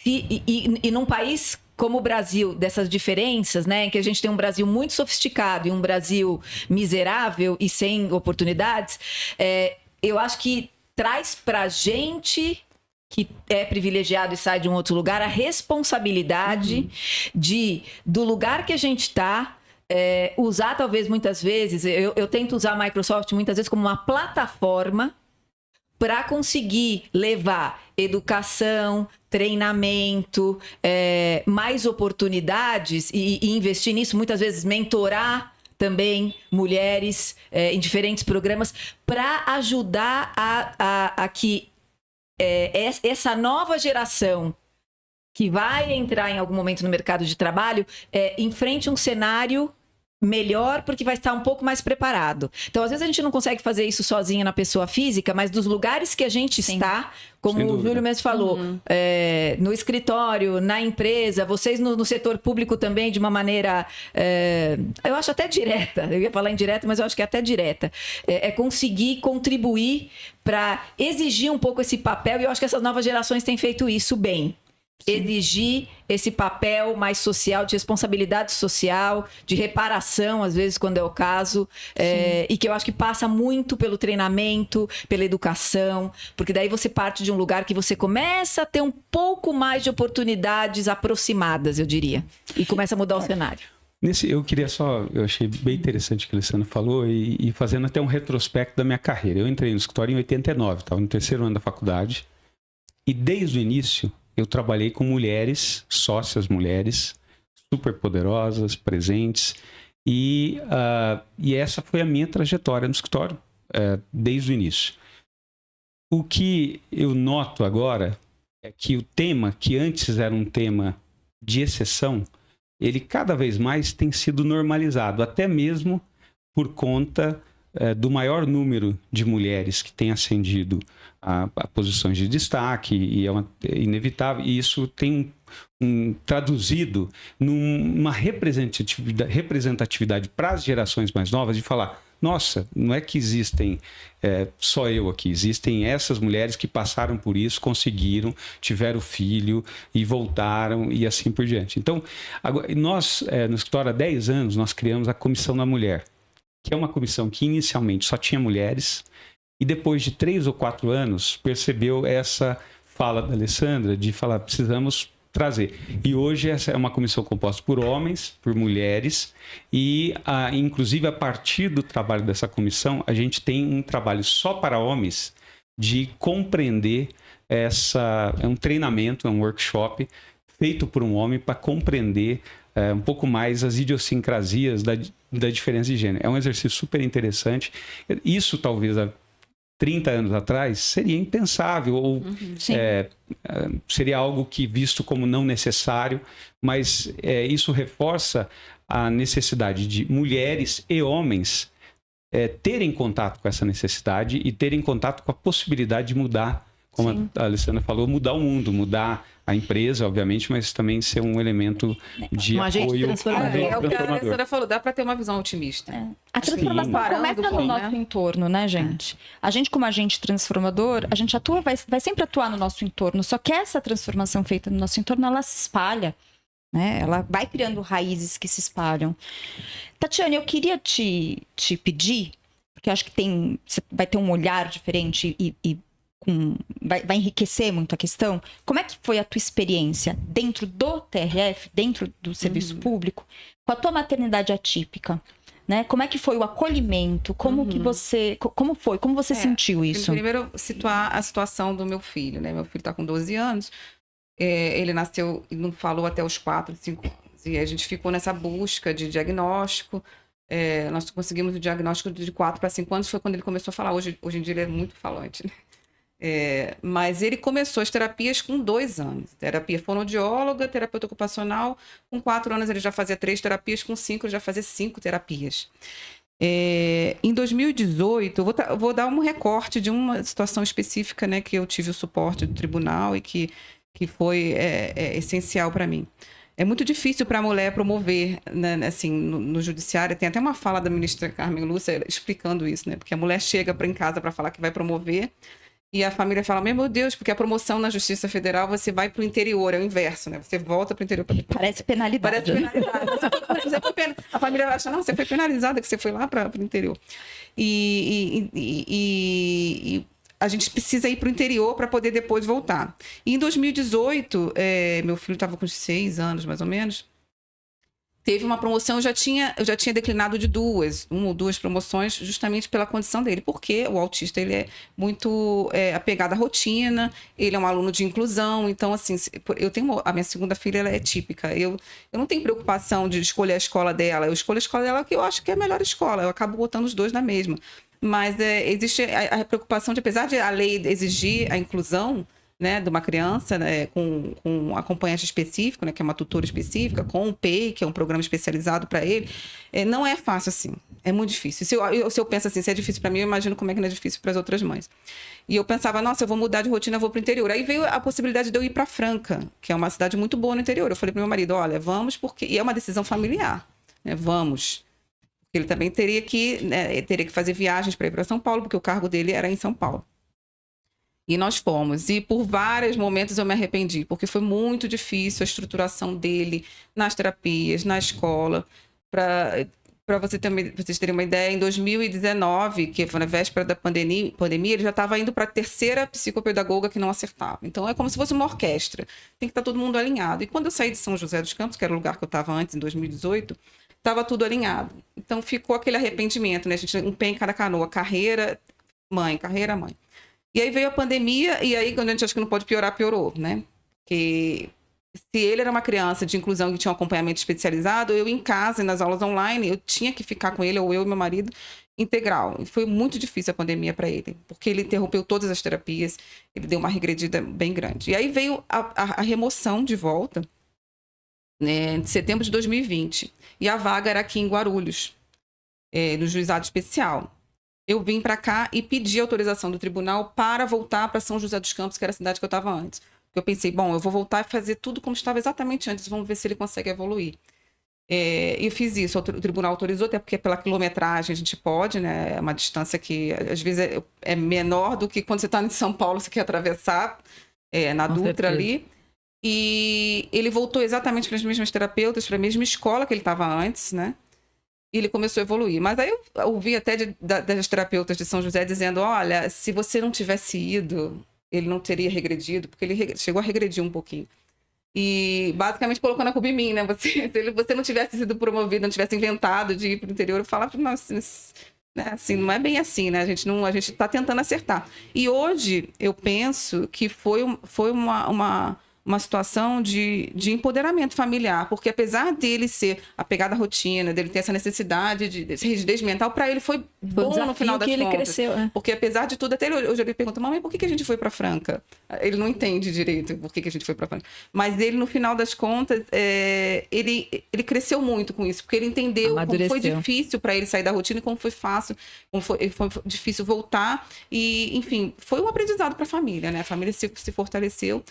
E num país como o Brasil, dessas diferenças, né, em que a gente tem um Brasil muito sofisticado e um Brasil miserável e sem oportunidades, eu acho que traz pra gente que é privilegiado e sai de um outro lugar a responsabilidade do lugar que a gente está, usar talvez muitas vezes, eu tento usar a Microsoft muitas vezes como uma plataforma para conseguir levar educação, treinamento, mais oportunidades e investir nisso, muitas vezes mentorar também mulheres em diferentes programas para ajudar a que essa nova geração que vai entrar em algum momento no mercado de trabalho enfrente um cenário melhor, porque vai estar um pouco mais preparado. Então, às vezes a gente não consegue fazer isso sozinha na pessoa física, mas dos lugares que a gente está, como o Júlio mesmo falou, no escritório, na empresa, vocês no setor público também, de uma maneira, eu acho até direta, eu ia falar indireta, mas eu acho que é até direta, conseguir contribuir para exigir um pouco esse papel, e eu acho que essas novas gerações têm feito isso bem. Exigir esse papel mais social, de responsabilidade social, de reparação, às vezes, quando é o caso, e que eu acho que passa muito pelo treinamento, pela educação, porque daí você parte de um lugar que você começa a ter um pouco mais de oportunidades aproximadas, eu diria, e começa a mudar o cenário. Eu achei bem interessante o que a Alessandra falou e fazendo até um retrospecto da minha carreira. Eu entrei no escritório em 89, estava no 3º ano da faculdade, e desde o início eu trabalhei com mulheres, sócias mulheres, super poderosas, presentes, e essa foi a minha trajetória no escritório, desde o início. O que eu noto agora é que o tema, que antes era um tema de exceção, ele cada vez mais tem sido normalizado, até mesmo por conta do maior número de mulheres que têm ascendido a posições de destaque, e é inevitável, e isso tem traduzido numa representatividade para as gerações mais novas, de falar, nossa, não é que existem só eu aqui, existem essas mulheres que passaram por isso, conseguiram, tiveram filho e voltaram e assim por diante. Então, agora, nós, no escritório há 10 anos, nós criamos a Comissão da Mulher, que é uma comissão que inicialmente só tinha mulheres, e depois de 3 ou 4 anos percebeu essa fala da Alessandra de falar, precisamos trazer. E hoje essa é uma comissão composta por homens, por mulheres, e inclusive a partir do trabalho dessa comissão, a gente tem um trabalho só para homens de compreender um treinamento, um workshop feito por um homem para compreender um pouco mais as idiosincrasias da diferença de gênero. É um exercício super interessante. Isso talvez há 30 anos atrás seria impensável, ou seria algo que visto como não necessário, mas isso reforça a necessidade de mulheres e homens terem contato com essa necessidade e terem contato com a possibilidade de mudar, como a Alessandra falou, mudar o mundo, mudar a empresa, obviamente, mas também ser um elemento de apoio. É o que a Alessandra falou, dá para ter uma visão otimista. A transformação começa no nosso entorno, né, gente? A gente, como agente transformador, a gente atua, vai sempre atuar no nosso entorno, só que essa transformação feita no nosso entorno, ela se espalha, né? Ela vai criando raízes que se espalham. Tatiane, eu queria te pedir, porque eu acho que você vai ter um olhar diferente e vai enriquecer muito a questão. Como é que foi a tua experiência dentro do TRF, dentro do serviço público, com a tua maternidade atípica? Né? Como é que foi o acolhimento? Como você sentiu isso? Primeiro, situar a situação do meu filho, né? Meu filho está com 12 anos, ele nasceu e não falou até os 4, 5 anos, e a gente ficou nessa busca de diagnóstico. Nós conseguimos o diagnóstico de 4 para 5 anos, foi quando ele começou a falar. Hoje em dia ele é muito falante, né? Mas ele começou as terapias com 2 anos. Terapia fonoaudióloga, terapeuta ocupacional. Com 4 anos ele já fazia 3 terapias, com 5 ele já fazia 5 terapias. Em 2018, eu vou dar um recorte de uma situação específica, né, que eu tive o suporte do tribunal e que foi essencial para mim. É muito difícil para a mulher promover, né, assim, no judiciário. Tem até uma fala da ministra Carmen Lúcia explicando isso, né? Porque a mulher chega em casa para falar que vai promover e a família fala, meu Deus, porque a promoção na Justiça Federal você vai para o interior, é o inverso, né? Você volta para o interior. Parece penalidade. A família acha, não, você foi penalizada que você foi lá para o interior. E a gente precisa ir para o interior para poder depois voltar. E em 2018, meu filho estava com 6 anos, mais ou menos, teve uma promoção, eu já tinha declinado de 1 ou 2 promoções, justamente pela condição dele, porque o autista ele é muito apegado à rotina, ele é um aluno de inclusão, então, assim, a minha segunda filha, ela é típica, eu não tenho preocupação de escolher a escola dela, eu escolho a escola dela que eu acho que é a melhor escola, eu acabo botando os 2 na mesma. Mas existe a preocupação de, apesar de a lei exigir a inclusão, né, de uma criança, né, com um acompanhante específico, né, que é uma tutora específica, com o PEI, que é um programa especializado para ele, não é fácil assim, é muito difícil. Se eu penso assim, se é difícil para mim, eu imagino como é que não é difícil para as outras mães. E eu pensava, nossa, eu vou mudar de rotina, eu vou para o interior. Aí veio a possibilidade de eu ir para Franca, que é uma cidade muito boa no interior. Eu falei para meu marido, olha, vamos, e é uma decisão familiar, né, vamos. Ele também teria que fazer viagens para ir para São Paulo, porque o cargo dele era em São Paulo. E nós fomos. E por vários momentos eu me arrependi, porque foi muito difícil a estruturação dele nas terapias, na escola. Para vocês terem uma ideia, em 2019, que foi na véspera da pandemia, ele já estava indo para a 3ª psicopedagoga que não acertava. Então é como se fosse uma orquestra. Tem que estar todo mundo alinhado. E quando eu saí de São José dos Campos, que era o lugar que eu estava antes, em 2018, estava tudo alinhado. Então ficou aquele arrependimento, né? A gente, um pé em cada canoa, carreira, mãe. E aí veio a pandemia, e aí quando a gente acha que não pode piorar, piorou, né? Porque se ele era uma criança de inclusão que tinha um acompanhamento especializado, eu em casa, nas aulas online, eu tinha que ficar com ele, ou eu e meu marido, integral. E foi muito difícil a pandemia para ele, porque ele interrompeu todas as terapias, ele deu uma regredida bem grande. E aí veio a remoção de volta, né, de setembro de 2020. E a vaga era aqui em Guarulhos, no juizado especial. Eu vim para cá e pedi autorização do tribunal para voltar para São José dos Campos, que era a cidade que eu estava antes. Eu pensei, bom, eu vou voltar e fazer tudo como estava exatamente antes, vamos ver se ele consegue evoluir. E eu fiz isso, o tribunal autorizou, até porque pela quilometragem a gente pode, né? É uma distância que às vezes é menor do que quando você está em São Paulo, você quer atravessar na Dutra ali. E ele voltou exatamente para as mesmas terapeutas, para a mesma escola que ele estava antes, né? E ele começou a evoluir. Mas aí eu ouvi até das terapeutas de São José dizendo, olha, se você não tivesse ido, ele não teria regredido, porque ele chegou a regredir um pouquinho. E basicamente colocando a culpa em mim, né? Se você não tivesse sido promovido, não tivesse inventado de ir para o interior, eu falava, nossa, né? Assim, não é bem assim, né? A gente está tentando acertar. E hoje eu penso que foi uma situação de empoderamento familiar, porque apesar dele ser apegado à rotina, dele ter essa necessidade de rigidez mental, para ele foi bom no final das contas. Ele cresceu, né? Porque apesar de tudo, até hoje ele pergunta, mamãe, por que a gente foi para Franca? Ele não entende direito por que a gente foi para Franca. Mas ele, no final das contas, ele cresceu muito com isso, porque ele entendeu como foi difícil para ele sair da rotina e como foi fácil, como foi difícil voltar. E, enfim, foi um aprendizado para a família, né? A família se fortaleceu.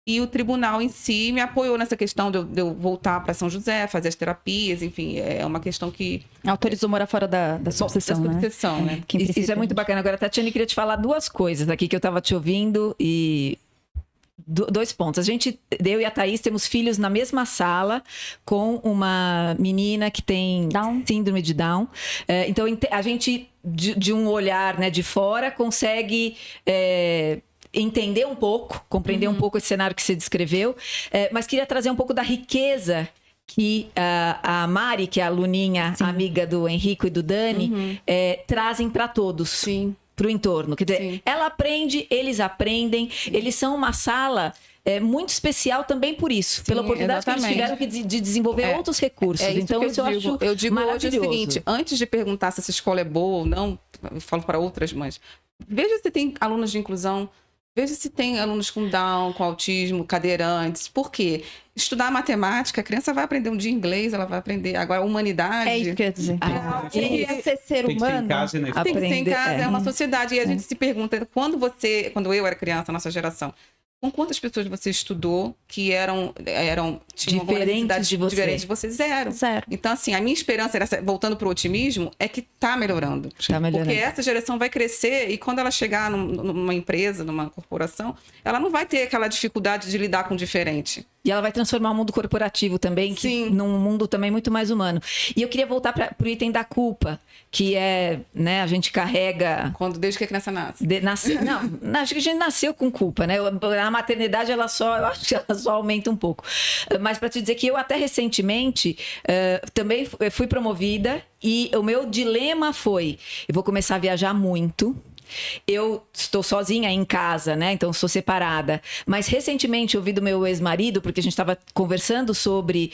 E o tribunal em si me apoiou nessa questão de eu voltar para São José, fazer as terapias, enfim, é uma questão que... Autorizou morar fora da subseção, né? Isso é muito bacana. Agora, Tatiane, queria te falar 2 coisas aqui que eu estava te ouvindo e... 2 pontos. Eu e a Thaís temos filhos na mesma sala com uma menina que tem síndrome de Down. Então, a gente, de um olhar, né, de fora, consegue... entender um pouco, compreender um pouco esse cenário que você descreveu, mas queria trazer um pouco da riqueza que a Mari, que é a aluninha, amiga do Henrico e do Dani, trazem para todos, para o entorno. Quer dizer, ela aprende, eles aprendem, eles são uma sala... muito especial também por isso, pela oportunidade que eles tiveram de desenvolver outros recursos. Então, isso eu digo hoje o seguinte, antes de perguntar se essa escola é boa ou não, eu falo para outras mães, veja se tem alunos de inclusão Veja se tem alunos com Down, com autismo, cadeirantes. Por quê? Estudar matemática, a criança vai aprender um dia inglês, ela vai aprender. Agora, humanidade... É isso que eu ia dizer. Tem É ser ser Tem que ser em humano. casa e na escola. que ser em Aprender, casa, é. é uma sociedade. E a gente se pergunta, quando eu era criança, nossa geração, com quantas pessoas você estudou que tinham alguma Diferentes necessidade de você. diferente de você? Zero. Zero. Então, assim, a minha esperança, voltando para o otimismo, é que está melhorando. Tá melhorando. Porque essa geração vai crescer e quando ela chegar numa empresa, numa corporação, ela não vai ter aquela dificuldade de lidar com o diferente. E ela vai transformar o mundo corporativo também, Sim. num mundo também muito mais humano. E eu queria voltar para o item da culpa, que é, né, a gente carrega... Desde que a criança nasce. Não, acho que a gente nasceu com culpa, né? A maternidade, eu acho que ela só aumenta um pouco. Mas para te dizer que eu até recentemente também fui promovida e o meu dilema foi, eu vou começar a viajar muito. Eu estou sozinha em casa, né? Então sou separada. Mas recentemente eu ouvi do meu ex-marido, porque a gente estava conversando sobre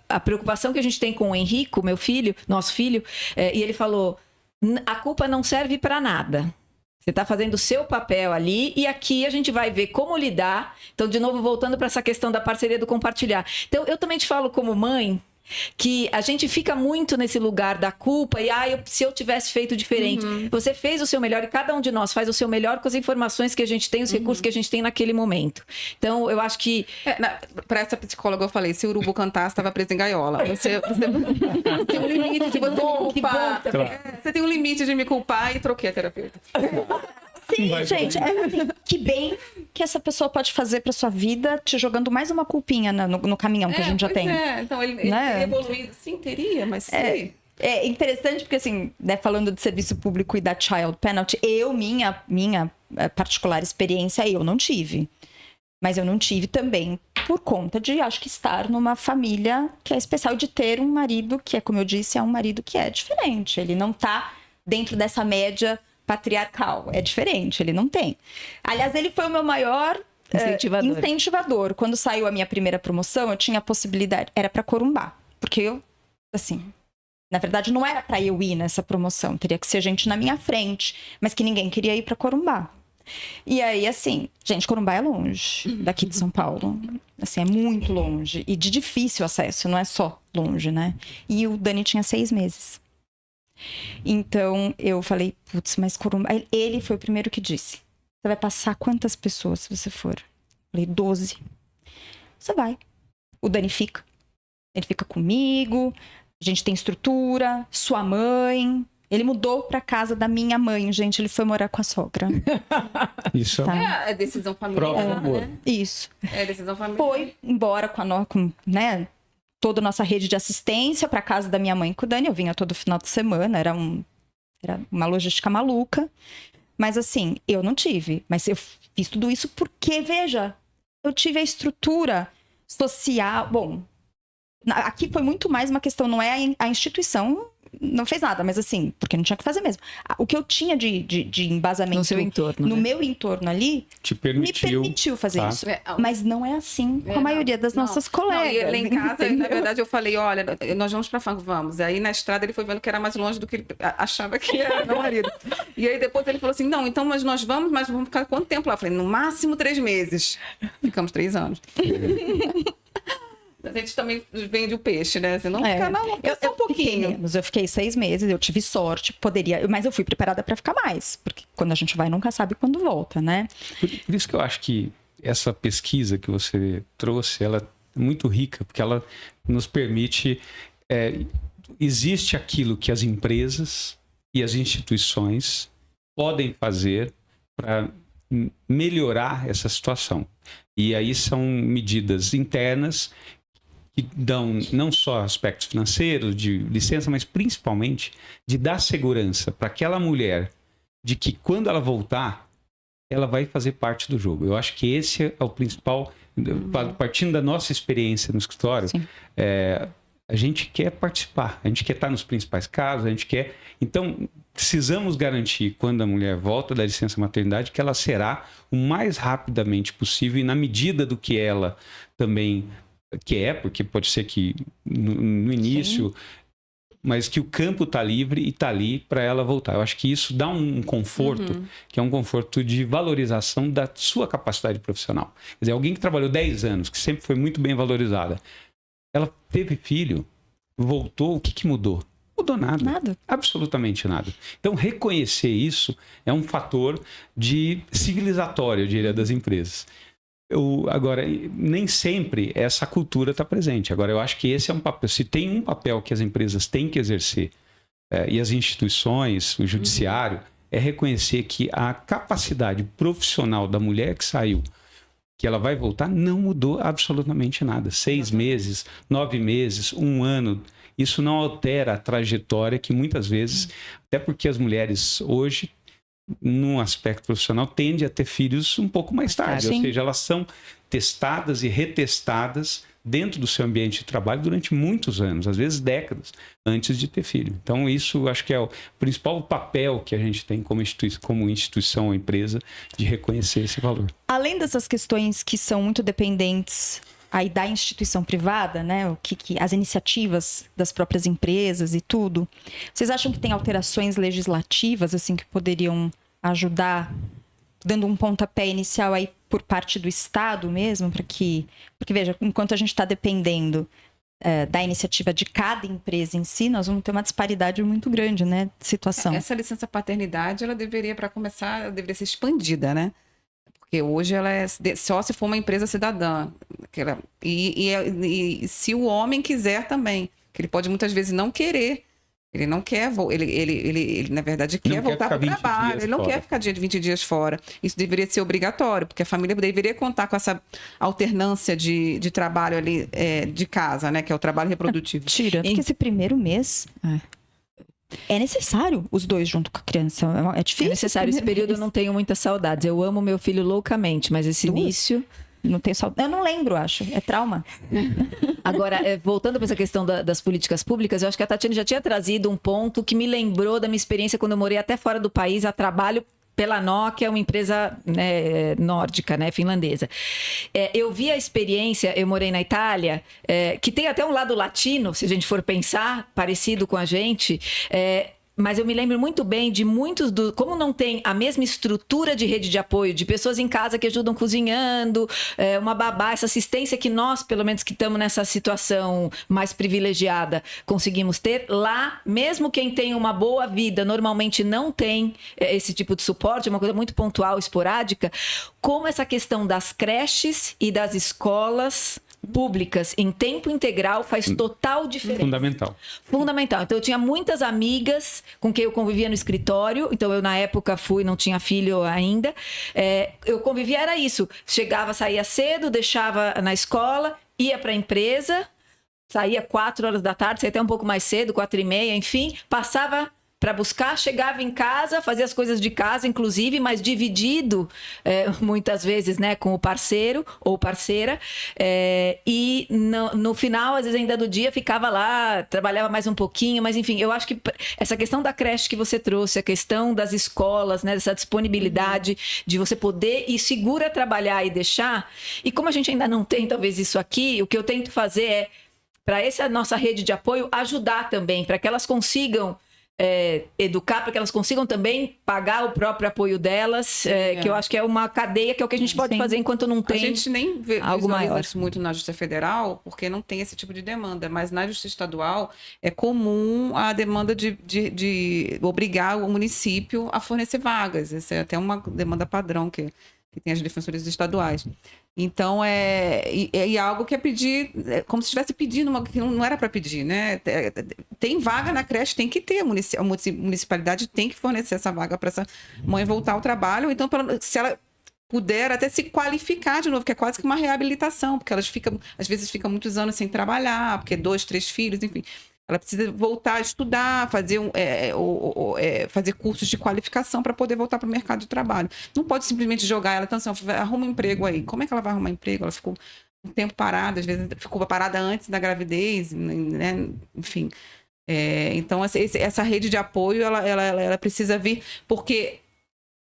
a preocupação que a gente tem com o Henrico, meu filho, nosso filho, e ele falou: a culpa não serve para nada. Você está fazendo o seu papel ali e aqui a gente vai ver como lidar. Então, de novo, voltando para essa questão da parceria do compartilhar. Então, eu também te falo como mãe que a gente fica muito nesse lugar da culpa e se eu tivesse feito diferente. Você fez o seu melhor e cada um de nós faz o seu melhor com as informações que a gente tem, os recursos que a gente tem naquele momento. Então, eu acho que... Para essa psicóloga eu falei, se o urubu cantasse, estava preso em gaiola. Você tem um limite de você me culpar. Você tem um limite de me culpar e troquei a terapeuta. Sim, gente, assim, que bem que essa pessoa pode fazer pra sua vida, te jogando mais uma culpinha no caminhão que a gente já tem. Então ele evoluído, sim, teria, mas sim. É interessante porque, assim, né, falando de serviço público e da child penalty, minha particular experiência, eu não tive. Mas eu não tive também por conta de, acho que, estar numa família que é especial, de ter um marido que, como eu disse, é um marido que é diferente. Ele não tá dentro dessa média patriarcal. É diferente, ele não tem. Aliás, ele foi o meu maior incentivador. Quando saiu a minha primeira promoção, eu tinha a possibilidade, era para Corumbá. Porque eu, assim, na verdade não era para eu ir nessa promoção, teria que ser gente na minha frente, mas que ninguém queria ir para Corumbá. E aí, assim, gente, Corumbá é longe daqui de São Paulo. Assim, é muito longe e de difícil acesso, não é só longe, né? E o Dani tinha 6 meses. Então, eu falei, putz, mas Corumbá... Ele foi o primeiro que disse, você vai passar quantas pessoas se você for? Eu falei, 12. Você vai. O Dani fica. Ele fica comigo, a gente tem estrutura, sua mãe... Ele mudou pra casa da minha mãe, gente. Ele foi morar com a sogra. Isso É decisão familiar. Próprio amor. Né? Isso. É decisão familiar. Foi embora com né, toda a nossa rede de assistência pra casa da minha mãe com o Dani. Eu vinha todo final de semana. Era uma logística maluca. Mas assim, eu não tive. Mas eu fiz tudo isso porque, veja, eu tive a estrutura social. Bom, aqui foi muito mais uma questão, não é a instituição... Não fez nada, mas assim, porque não tinha que fazer mesmo. O que eu tinha de embasamento no seu entorno, no né? meu entorno ali, me permitiu fazer isso. Mas não é assim com a maioria das nossas colegas. Lá em casa, entendeu? na verdade, eu falei, olha, nós vamos pra Franca, vamos. Aí na estrada ele foi vendo que era mais longe do que ele achava que era, meu marido. E aí depois ele falou assim, não, então mas nós vamos, mas vamos ficar quanto tempo lá? Eu falei, no máximo 3 meses. Ficamos 3 anos. A gente também vende o peixe, né? Você não fica, não, só um pouquinho. Eu fiquei 6 meses, eu tive sorte, poderia... Mas eu fui preparada para ficar mais. Porque quando a gente vai, nunca sabe quando volta, né? Por isso que eu acho que essa pesquisa que você trouxe, ela é muito rica, porque ela nos permite... existe aquilo que as empresas e as instituições podem fazer para melhorar essa situação. E aí são medidas internas que dão não só aspectos financeiros, de licença, mas principalmente de dar segurança para aquela mulher de que quando ela voltar, ela vai fazer parte do jogo. Eu acho que esse é o principal, partindo da nossa experiência no escritório, a gente quer participar, a gente quer estar nos principais casos, a gente quer... Então, precisamos garantir, quando a mulher volta da licença maternidade, que ela será o mais rapidamente possível e na medida do que ela também quer, porque pode ser que no início mas que o campo está livre e está ali para ela voltar. Eu acho que isso dá um conforto, que é um conforto de valorização da sua capacidade profissional. Quer dizer, alguém que trabalhou 10 anos, que sempre foi muito bem valorizada, ela teve filho, voltou, o que mudou? Mudou nada. Nada. Absolutamente nada. Então, reconhecer isso é um fator de civilizatório, eu diria, das empresas. Agora, nem sempre essa cultura está presente. Agora, eu acho que esse é um papel. Se tem um papel que as empresas têm que exercer, e as instituições, o judiciário, é reconhecer que a capacidade profissional da mulher que saiu, que ela vai voltar, não mudou absolutamente nada. 6 meses, 9 meses, 1 ano, isso não altera a trajetória que muitas vezes, até porque as mulheres hoje, num aspecto profissional, tendem a ter filhos um pouco mais tarde. Ou seja, elas são testadas e retestadas dentro do seu ambiente de trabalho durante muitos anos, às vezes décadas, antes de ter filho. Então, isso acho que é o principal papel que a gente tem como instituição ou empresa, de reconhecer esse valor. Além dessas questões que são muito dependentes aí da instituição privada, né? As iniciativas das próprias empresas e tudo. Vocês acham que tem alterações legislativas assim que poderiam ajudar, dando um pontapé inicial aí por parte do Estado mesmo, porque veja, enquanto a gente está dependendo da iniciativa de cada empresa em si, nós vamos ter uma disparidade muito grande, né, de situação. Essa licença paternidade, ela deveria, para começar, ela deveria ser expandida, né? Porque hoje ela é só se for uma empresa cidadã. E se o homem quiser também, que ele pode muitas vezes não querer. Ele não quer, ele na verdade quer voltar para o trabalho, ele não quer ficar 20 dias fora. Isso deveria ser obrigatório, porque a família deveria contar com essa alternância de trabalho ali de casa, né? Que é o trabalho reprodutivo. Tira, porque esse primeiro mês é necessário os dois junto com a criança. É difícil. É necessário. Esse período eu não tenho muitas saudades. Eu amo meu filho loucamente, mas esse início... Não tenho saudade. Eu não lembro, acho. É trauma. Agora, voltando para essa questão das políticas públicas, eu acho que a Tatiane já tinha trazido um ponto que me lembrou da minha experiência quando eu morei até fora do país a trabalho pela Nokia, uma empresa, né, nórdica, né, finlandesa. Eu vi a experiência, eu morei na Itália, que tem até um lado latino, se a gente for pensar, parecido com a gente, mas eu me lembro muito bem de muitos como não tem a mesma estrutura de rede de apoio, de pessoas em casa que ajudam cozinhando, uma babá, essa assistência que nós, pelo menos que estamos nessa situação mais privilegiada, conseguimos ter. Lá, mesmo quem tem uma boa vida, normalmente não tem esse tipo de suporte, é uma coisa muito pontual, esporádica, como essa questão das creches e das escolas públicas em tempo integral faz total diferença. Fundamental. Então, eu tinha muitas amigas com quem eu convivia no escritório. Então, eu na época não tinha filho ainda. Eu convivia, era isso. Saía cedo, deixava na escola, ia para a empresa, saía 4 horas da tarde, saía até um pouco mais cedo, 4h30, enfim, passava para buscar, chegava em casa, fazia as coisas de casa, inclusive, mas dividido muitas vezes, né, com o parceiro ou parceira. E no final, às vezes ainda do dia, ficava lá, trabalhava mais um pouquinho, mas enfim, eu acho que essa questão da creche que você trouxe, a questão das escolas, né, dessa disponibilidade de você poder ir segura trabalhar e deixar. E como a gente ainda não tem, talvez, isso aqui, o que eu tento fazer é, para essa nossa rede de apoio, ajudar também, para que elas consigam educar, para que elas consigam também pagar o próprio apoio delas, que eu acho que é uma cadeia, que é o que a gente pode fazer enquanto não tem. A gente nem algo maior isso muito na Justiça Federal, porque não tem esse tipo de demanda, mas na Justiça Estadual é comum a demanda de obrigar o município a fornecer vagas. Essa é até uma demanda padrão que tem as defensorias estaduais. Então, é algo que é pedir, como se estivesse pedindo, que não era para pedir, né? Tem vaga na creche, tem que ter, a municipalidade tem que fornecer essa vaga para essa mãe voltar ao trabalho, então, se ela puder até se qualificar de novo, que é quase que uma reabilitação, porque elas às vezes ficam muitos anos sem trabalhar, porque 2, 3 filhos, enfim. Ela precisa voltar a estudar, fazer cursos de qualificação para poder voltar para o mercado de trabalho. Não pode simplesmente jogar ela, então assim, arruma um emprego aí. Como é que ela vai arrumar emprego? Ela ficou um tempo parada, às vezes ficou parada antes da gravidez, né? Enfim. Então, essa rede de apoio, ela precisa vir, porque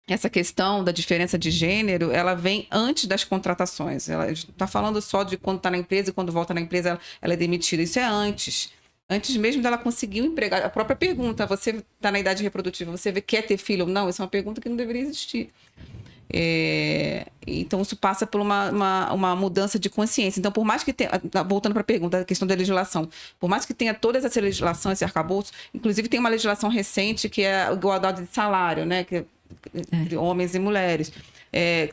essa questão da diferença de gênero, ela vem antes das contratações. Ela está falando só de quando está na empresa e quando volta na empresa ela é demitida. Isso é antes. Antes mesmo dela conseguir um emprego. A própria pergunta, você está na idade reprodutiva, você quer ter filho ou não? Isso é uma pergunta que não deveria existir. Então, isso passa por uma mudança de consciência. Então, por mais que tenha... Voltando para a pergunta, a questão da legislação. Por mais que tenha toda essa legislação, esse arcabouço, inclusive tem uma legislação recente que é a igualdade de salário, né? Que entre homens e mulheres.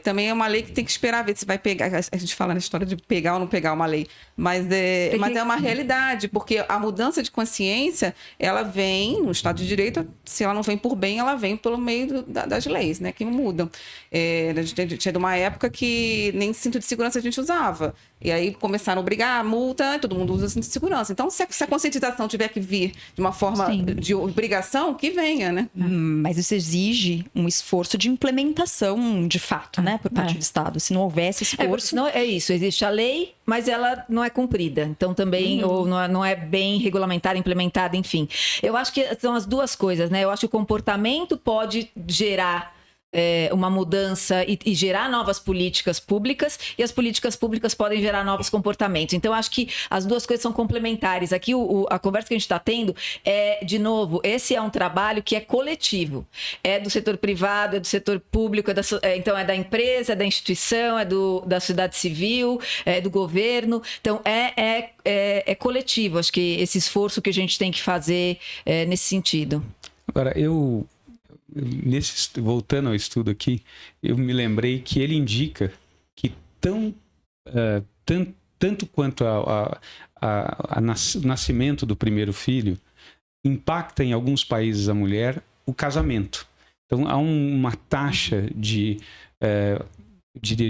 Também é uma lei que tem que esperar ver se vai pegar. A gente fala na história de pegar ou não pegar uma lei, mas é uma realidade, porque a mudança de consciência, ela vem no Estado de Direito, se ela não vem por bem, ela vem pelo meio das leis, né, que mudam. A gente tinha de uma época que nem cinto de segurança a gente usava, e aí começaram a obrigar, multa, todo mundo usa cinto de segurança. Então, se a conscientização tiver que vir de uma forma de obrigação, que venha, né? Mas isso exige um esforço de implementação, de fato, né, por parte do Estado. Se não houvesse esforço... Não, é isso, existe a lei, mas ela não é cumprida. Então, também, ou não é bem regulamentada, implementada, enfim. Eu acho que são as duas coisas, né? Eu acho que o comportamento pode gerar uma mudança e gerar novas políticas públicas, e as políticas públicas podem gerar novos comportamentos. Então, acho que as duas coisas são complementares. Aqui, a conversa que a gente está tendo de novo, esse é um trabalho que é coletivo. É do setor privado, é do setor público, então é da empresa, é da instituição, da sociedade civil, é do governo. Então, é coletivo. Acho que esse esforço que a gente tem que fazer nesse sentido. Agora, voltando ao estudo aqui, eu me lembrei que ele indica que tanto quanto o nascimento do primeiro filho, impacta em alguns países a mulher o casamento. Então, há uma taxa de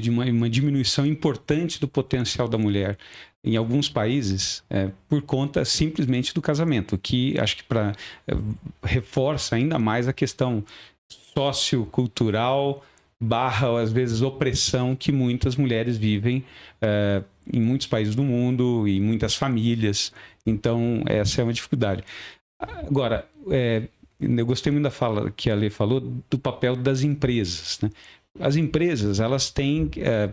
uma diminuição importante do potencial da mulher em alguns países por conta simplesmente do casamento, que acho que reforça ainda mais a questão sociocultural / às vezes opressão que muitas mulheres vivem em muitos países do mundo e muitas famílias. Então, essa é uma dificuldade. Agora, eu gostei muito da fala que a Lê falou do papel das empresas, né? As empresas, elas têm,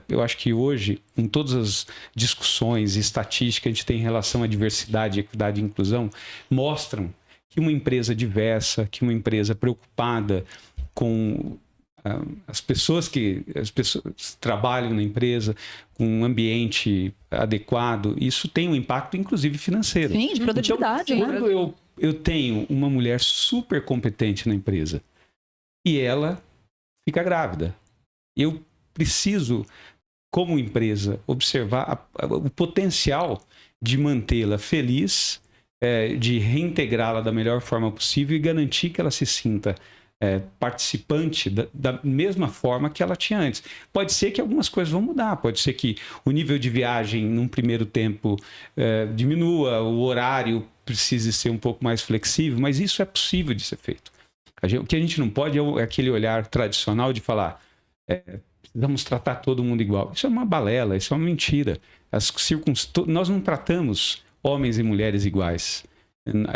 eu acho que hoje, em todas as discussões e estatísticas que a gente tem em relação à diversidade, equidade e inclusão, mostram que uma empresa diversa, que uma empresa preocupada com as pessoas que trabalham na empresa, com um ambiente adequado, isso tem um impacto, inclusive, financeiro. Sim, de produtividade. Então, quando eu tenho uma mulher super competente na empresa e ela fica grávida, eu preciso, como empresa, observar o potencial de mantê-la feliz, de reintegrá-la da melhor forma possível e garantir que ela se sinta participante da mesma forma que ela tinha antes. Pode ser que algumas coisas vão mudar, pode ser que o nível de viagem, num primeiro tempo, diminua, o horário precise ser um pouco mais flexível, mas isso é possível de ser feito. O que a gente não pode é aquele olhar tradicional de falar precisamos tratar todo mundo igual. Isso é uma balela, isso é uma mentira. Nós não tratamos homens e mulheres iguais.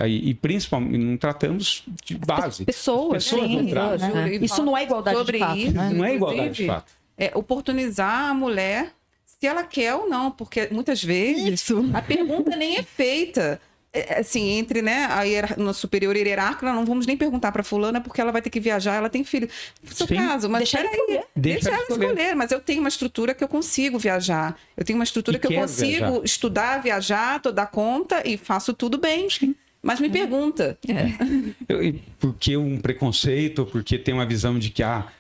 E principalmente não tratamos de base. Pessoas sim, né? Isso não é igualdade de fato. Isso, né? Não é igualdade de fato. Oportunizar a mulher se ela quer ou não, porque muitas vezes a pergunta nem é feita. Assim, entre, né, no superior hierárquico, não vamos nem perguntar para fulana porque ela vai ter que viajar, ela tem filho. No seu caso, mas deixa ela escolher. Mas eu tenho uma estrutura que eu consigo viajar. Eu tenho uma estrutura que eu consigo estudar, viajar, dar conta e faço tudo bem. Sim. Mas me pergunta. Porque um preconceito, porque tem uma visão de que... ela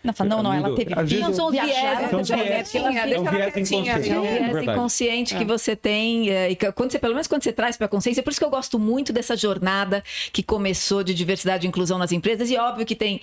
teve filho. Não são viés inconsciente que você tem. Pelo menos quando você traz para a consciência. Por isso que eu gosto muito dessa jornada que começou de diversidade e inclusão nas empresas. E óbvio que tem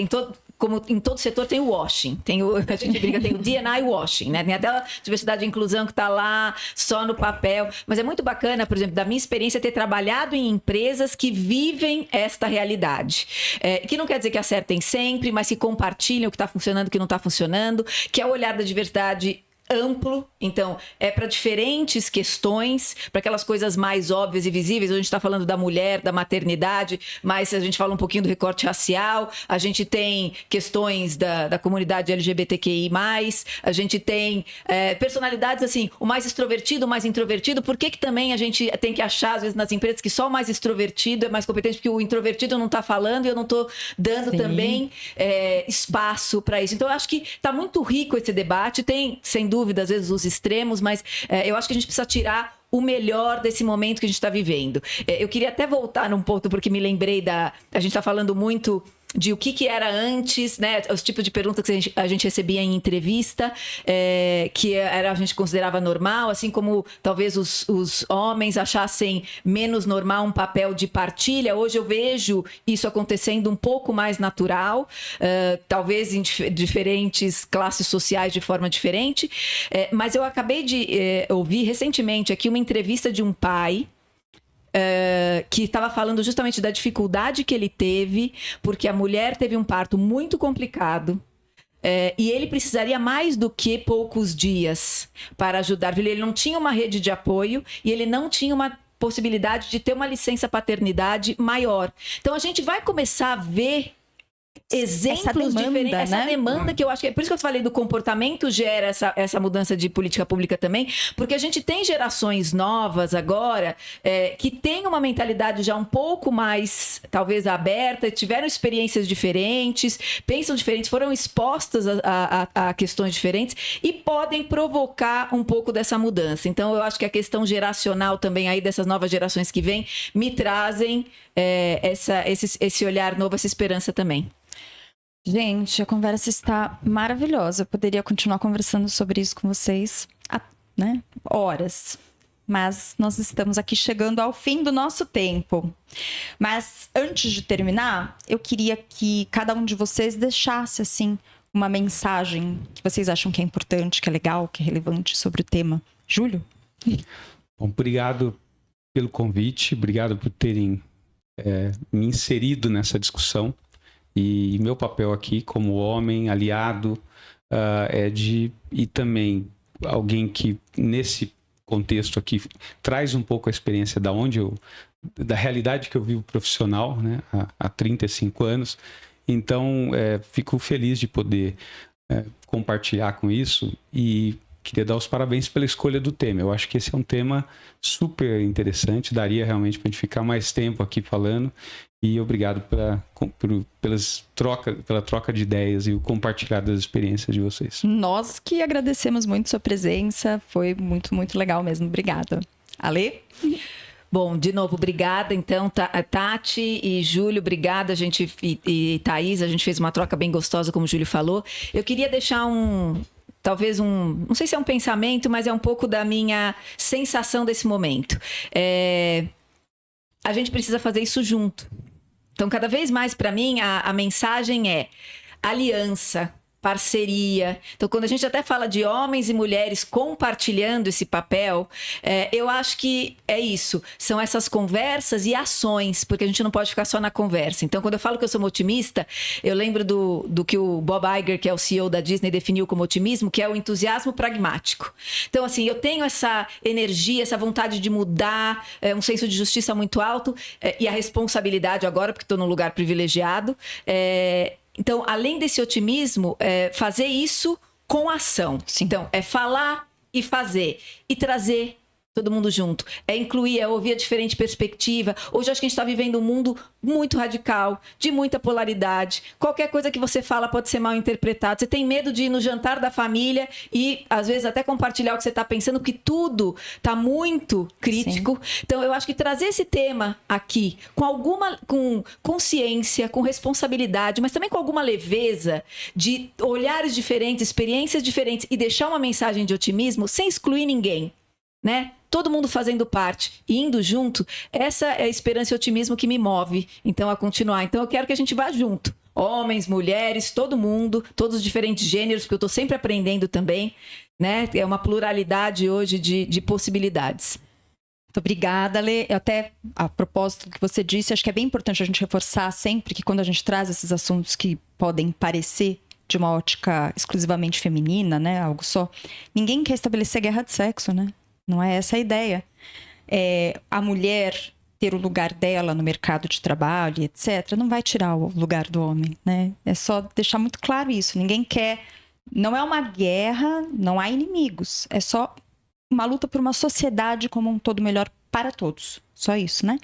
todo... Como em todo setor tem o washing, a gente briga, tem o D&I washing, né? Tem até a diversidade e inclusão que está lá só no papel, mas é muito bacana, por exemplo, da minha experiência, ter trabalhado em empresas que vivem esta realidade, que não quer dizer que acertem sempre, mas que compartilham o que está funcionando, o que não está funcionando, que é o olhar da diversidade amplo, então é para diferentes questões, para aquelas coisas mais óbvias e visíveis. A gente está falando da mulher, da maternidade, mas a gente fala um pouquinho do recorte racial, a gente tem questões da comunidade LGBTQI+, a gente tem personalidades assim, o mais extrovertido, o mais introvertido. Por que também a gente tem que achar, às vezes, nas empresas que só o mais extrovertido é mais competente, porque o introvertido não está falando e eu não estou dando também espaço para isso. Então, eu acho que está muito rico esse debate, tem, sem dúvida, às vezes os extremos, mas eu acho que a gente precisa tirar o melhor desse momento que a gente está vivendo. Eu queria até voltar num ponto, porque me lembrei a gente está falando muito de o que era antes, né? Os tipos de perguntas que a gente recebia em entrevista, que a gente considerava normal, assim como talvez os homens achassem menos normal um papel de partilha. Hoje eu vejo isso acontecendo um pouco mais natural, talvez em diferentes classes sociais de forma diferente, mas eu acabei de ouvir recentemente aqui uma entrevista de um pai que estava falando justamente da dificuldade que ele teve, porque a mulher teve um parto muito complicado, e ele precisaria mais do que poucos dias para ajudar. Ele não tinha uma rede de apoio e ele não tinha uma possibilidade de ter uma licença paternidade maior. Então a gente vai começar a ver exemplos diferentes, essa demanda, que eu acho que é por isso que eu falei do comportamento gera essa mudança de política pública também, porque a gente tem gerações novas agora que têm uma mentalidade já um pouco mais, talvez, aberta, tiveram experiências diferentes, pensam diferentes, foram expostas a questões diferentes e podem provocar um pouco dessa mudança. Então, eu acho que a questão geracional também aí dessas novas gerações que vêm me trazem esse olhar novo, essa esperança também. Gente, a conversa está maravilhosa. Eu poderia continuar conversando sobre isso com vocês, né? Horas. Mas nós estamos aqui chegando ao fim do nosso tempo. Mas antes de terminar, eu queria que cada um de vocês deixasse, assim, uma mensagem que vocês acham que é importante, que é legal, que é relevante sobre o tema. Júlio? Bom, obrigado pelo convite, obrigado por terem me inserido nessa discussão. E meu papel aqui como homem, aliado, e também alguém que nesse contexto aqui traz um pouco a experiência da realidade que eu vivo profissional, né, há 35 anos. Então, fico feliz de poder compartilhar com isso e queria dar os parabéns pela escolha do tema. Eu acho que esse é um tema super interessante, daria realmente para a gente ficar mais tempo aqui falando. E obrigado pela troca de ideias e o compartilhar das experiências de vocês. Nós que agradecemos muito sua presença, foi muito, muito legal mesmo. Obrigada. Ale? Bom, de novo, obrigada. Então, Tati e Júlio, obrigada. E Thaís, a gente fez uma troca bem gostosa, como o Júlio falou. Eu queria deixar talvez não sei se é um pensamento, mas é um pouco da minha sensação desse momento. A gente precisa fazer isso junto. Então, cada vez mais, para mim, a mensagem é aliança, parceria. Então, quando a gente até fala de homens e mulheres compartilhando esse papel, eu acho que é isso. São essas conversas e ações, porque a gente não pode ficar só na conversa. Então, quando eu falo que eu sou uma otimista, eu lembro do que o Bob Iger, que é o CEO da Disney, definiu como otimismo, que é o entusiasmo pragmático. Então, assim, eu tenho essa energia, essa vontade de mudar, um senso de justiça muito alto, e a responsabilidade agora, porque estou num lugar privilegiado, então, além desse otimismo, fazer isso com ação. Sim. Então, é falar e fazer. E trazer todo mundo junto. É incluir, é ouvir a diferente perspectiva. Hoje, acho que a gente está vivendo um mundo muito radical, de muita polaridade. Qualquer coisa que você fala pode ser mal interpretado. Você tem medo de ir no jantar da família e, às vezes, até compartilhar o que você está pensando, porque tudo está muito crítico. Sim. Então, eu acho que trazer esse tema aqui com consciência, com responsabilidade, mas também com alguma leveza de olhares diferentes, experiências diferentes e deixar uma mensagem de otimismo sem excluir ninguém, né? Todo mundo fazendo parte e indo junto, essa é a esperança e otimismo que me move, então, a continuar. Então, eu quero que a gente vá junto. Homens, mulheres, todo mundo, todos os diferentes gêneros, porque eu estou sempre aprendendo também, né? É uma pluralidade hoje de possibilidades. Muito obrigada, Lê. Até a propósito do que você disse, acho que é bem importante a gente reforçar sempre que quando a gente traz esses assuntos que podem parecer de uma ótica exclusivamente feminina, né? Algo só. Ninguém quer estabelecer guerra de sexo, né? Não é essa a ideia. A mulher ter o lugar dela no mercado de trabalho, etc., não vai tirar o lugar do homem, né? É só deixar muito claro isso. Ninguém quer... Não é uma guerra, não há inimigos. É só uma luta por uma sociedade como um todo melhor para todos. Só isso, né?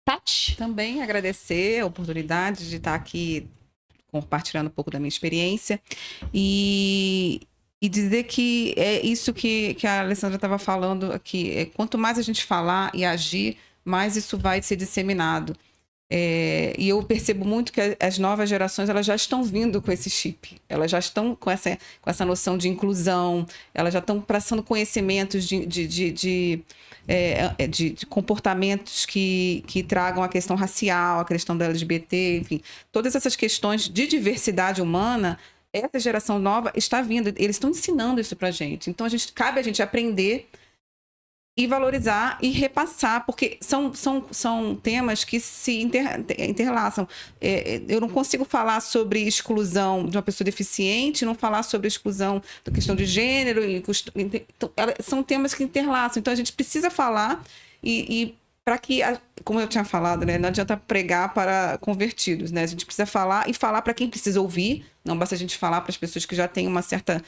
Tati? Também agradecer a oportunidade de estar aqui compartilhando um pouco da minha experiência e dizer que é isso que a Alessandra estava falando aqui. Quanto mais a gente falar e agir, mais isso vai ser disseminado. E eu percebo muito que as novas gerações elas já estão vindo com esse chip, elas já estão com essa noção de inclusão, elas já estão passando conhecimentos de comportamentos que tragam a questão racial, a questão da LGBT, enfim, todas essas questões de diversidade humana. Essa geração nova está vindo, eles estão ensinando isso pra gente. Então, cabe a gente aprender e valorizar e repassar, porque são temas que se interlaçam. Eu não consigo falar sobre exclusão de uma pessoa deficiente, não falar sobre exclusão da questão de gênero. São temas que interlaçam. Então, a gente precisa falar e para que, como eu tinha falado, né, não adianta pregar para convertidos, né? A gente precisa falar e falar para quem precisa ouvir. Não basta a gente falar para as pessoas que já têm uma certa,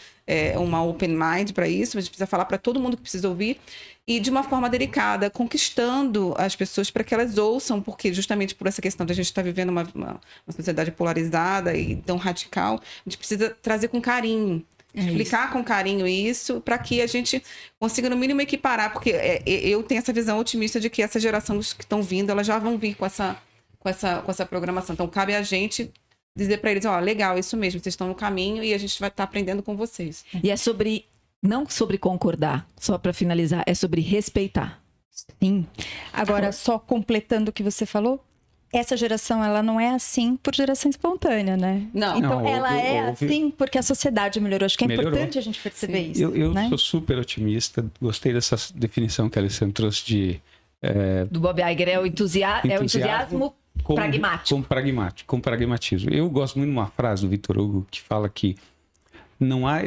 uma open mind para isso. A gente precisa falar para todo mundo que precisa ouvir e de uma forma delicada, conquistando as pessoas para que elas ouçam, porque justamente por essa questão de a gente estar vivendo uma sociedade polarizada e tão radical, a gente precisa trazer com carinho. Explicar com carinho isso, para que a gente consiga, no mínimo, equiparar, porque eu tenho essa visão otimista de que essa geração que estão vindo, elas já vão vir com essa programação. Então, cabe a gente dizer para eles, legal, isso mesmo, vocês estão no caminho e a gente vai estar aprendendo com vocês. E é não sobre concordar, só para finalizar, é sobre respeitar. Sim. Agora, só completando o que você falou, essa geração, ela não é assim por geração espontânea, né? Não. Então, Não, ela assim porque a sociedade melhorou. Acho que é importante a gente perceber isso. Eu né? sou super otimista. Gostei dessa definição que a Alessandra trouxe do Bob Iger, é o entusiasmo pragmático. Com pragmatismo. Eu gosto muito de uma frase do Victor Hugo que fala que não há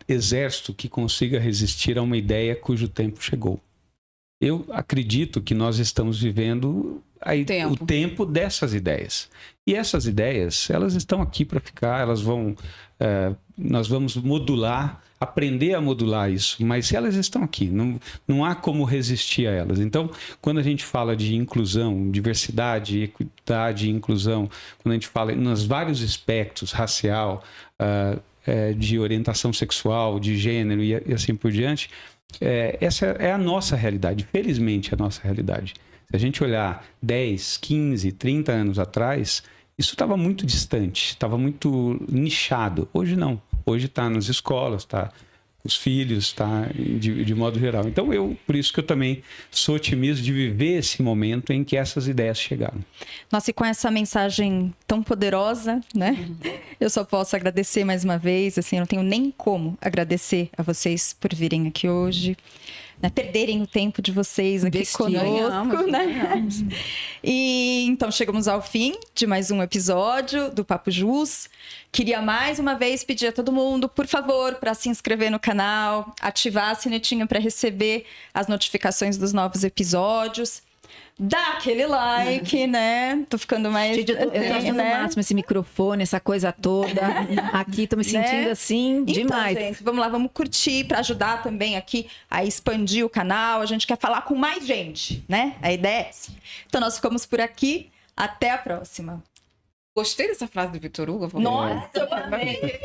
exército que consiga resistir a uma ideia cujo tempo chegou. Eu acredito que nós estamos vivendo o tempo dessas ideias. E essas ideias, elas estão aqui para ficar, nós vamos modular, aprender a modular isso, mas elas estão aqui, não há como resistir a elas. Então, quando a gente fala de inclusão, diversidade, equidade e inclusão, quando a gente fala nos vários aspectos, racial, de orientação sexual, de gênero e assim por diante, essa é a nossa realidade, felizmente a nossa realidade. Se a gente olhar 10, 15, 30 anos atrás, isso estava muito distante, estava muito nichado. Hoje não. Hoje está nas escolas, está com os filhos, está de modo geral. Então, por isso que eu também sou otimista de viver esse momento em que essas ideias chegaram. Nossa, e com essa mensagem tão poderosa, né? Eu só posso agradecer mais uma vez, assim, eu não tenho nem como agradecer a vocês por virem aqui hoje. Né, perderem o tempo de vocês aqui conosco, né? E então chegamos ao fim de mais um episódio do Papo Jus. Queria mais uma vez pedir a todo mundo, por favor, para se inscrever no canal, ativar a sinetinha para receber as notificações dos novos episódios. Dá aquele like, né? Tô ficando mais... Gente, eu tô achando o máximo esse microfone, essa coisa toda. Aqui, tô me sentindo assim, demais. Então, gente, vamos lá, vamos curtir para ajudar também aqui a expandir o canal. A gente quer falar com mais gente, né? A ideia é essa. Então, nós ficamos por aqui. Até a próxima. Gostei dessa frase do Victor Hugo. Nossa, eu amei.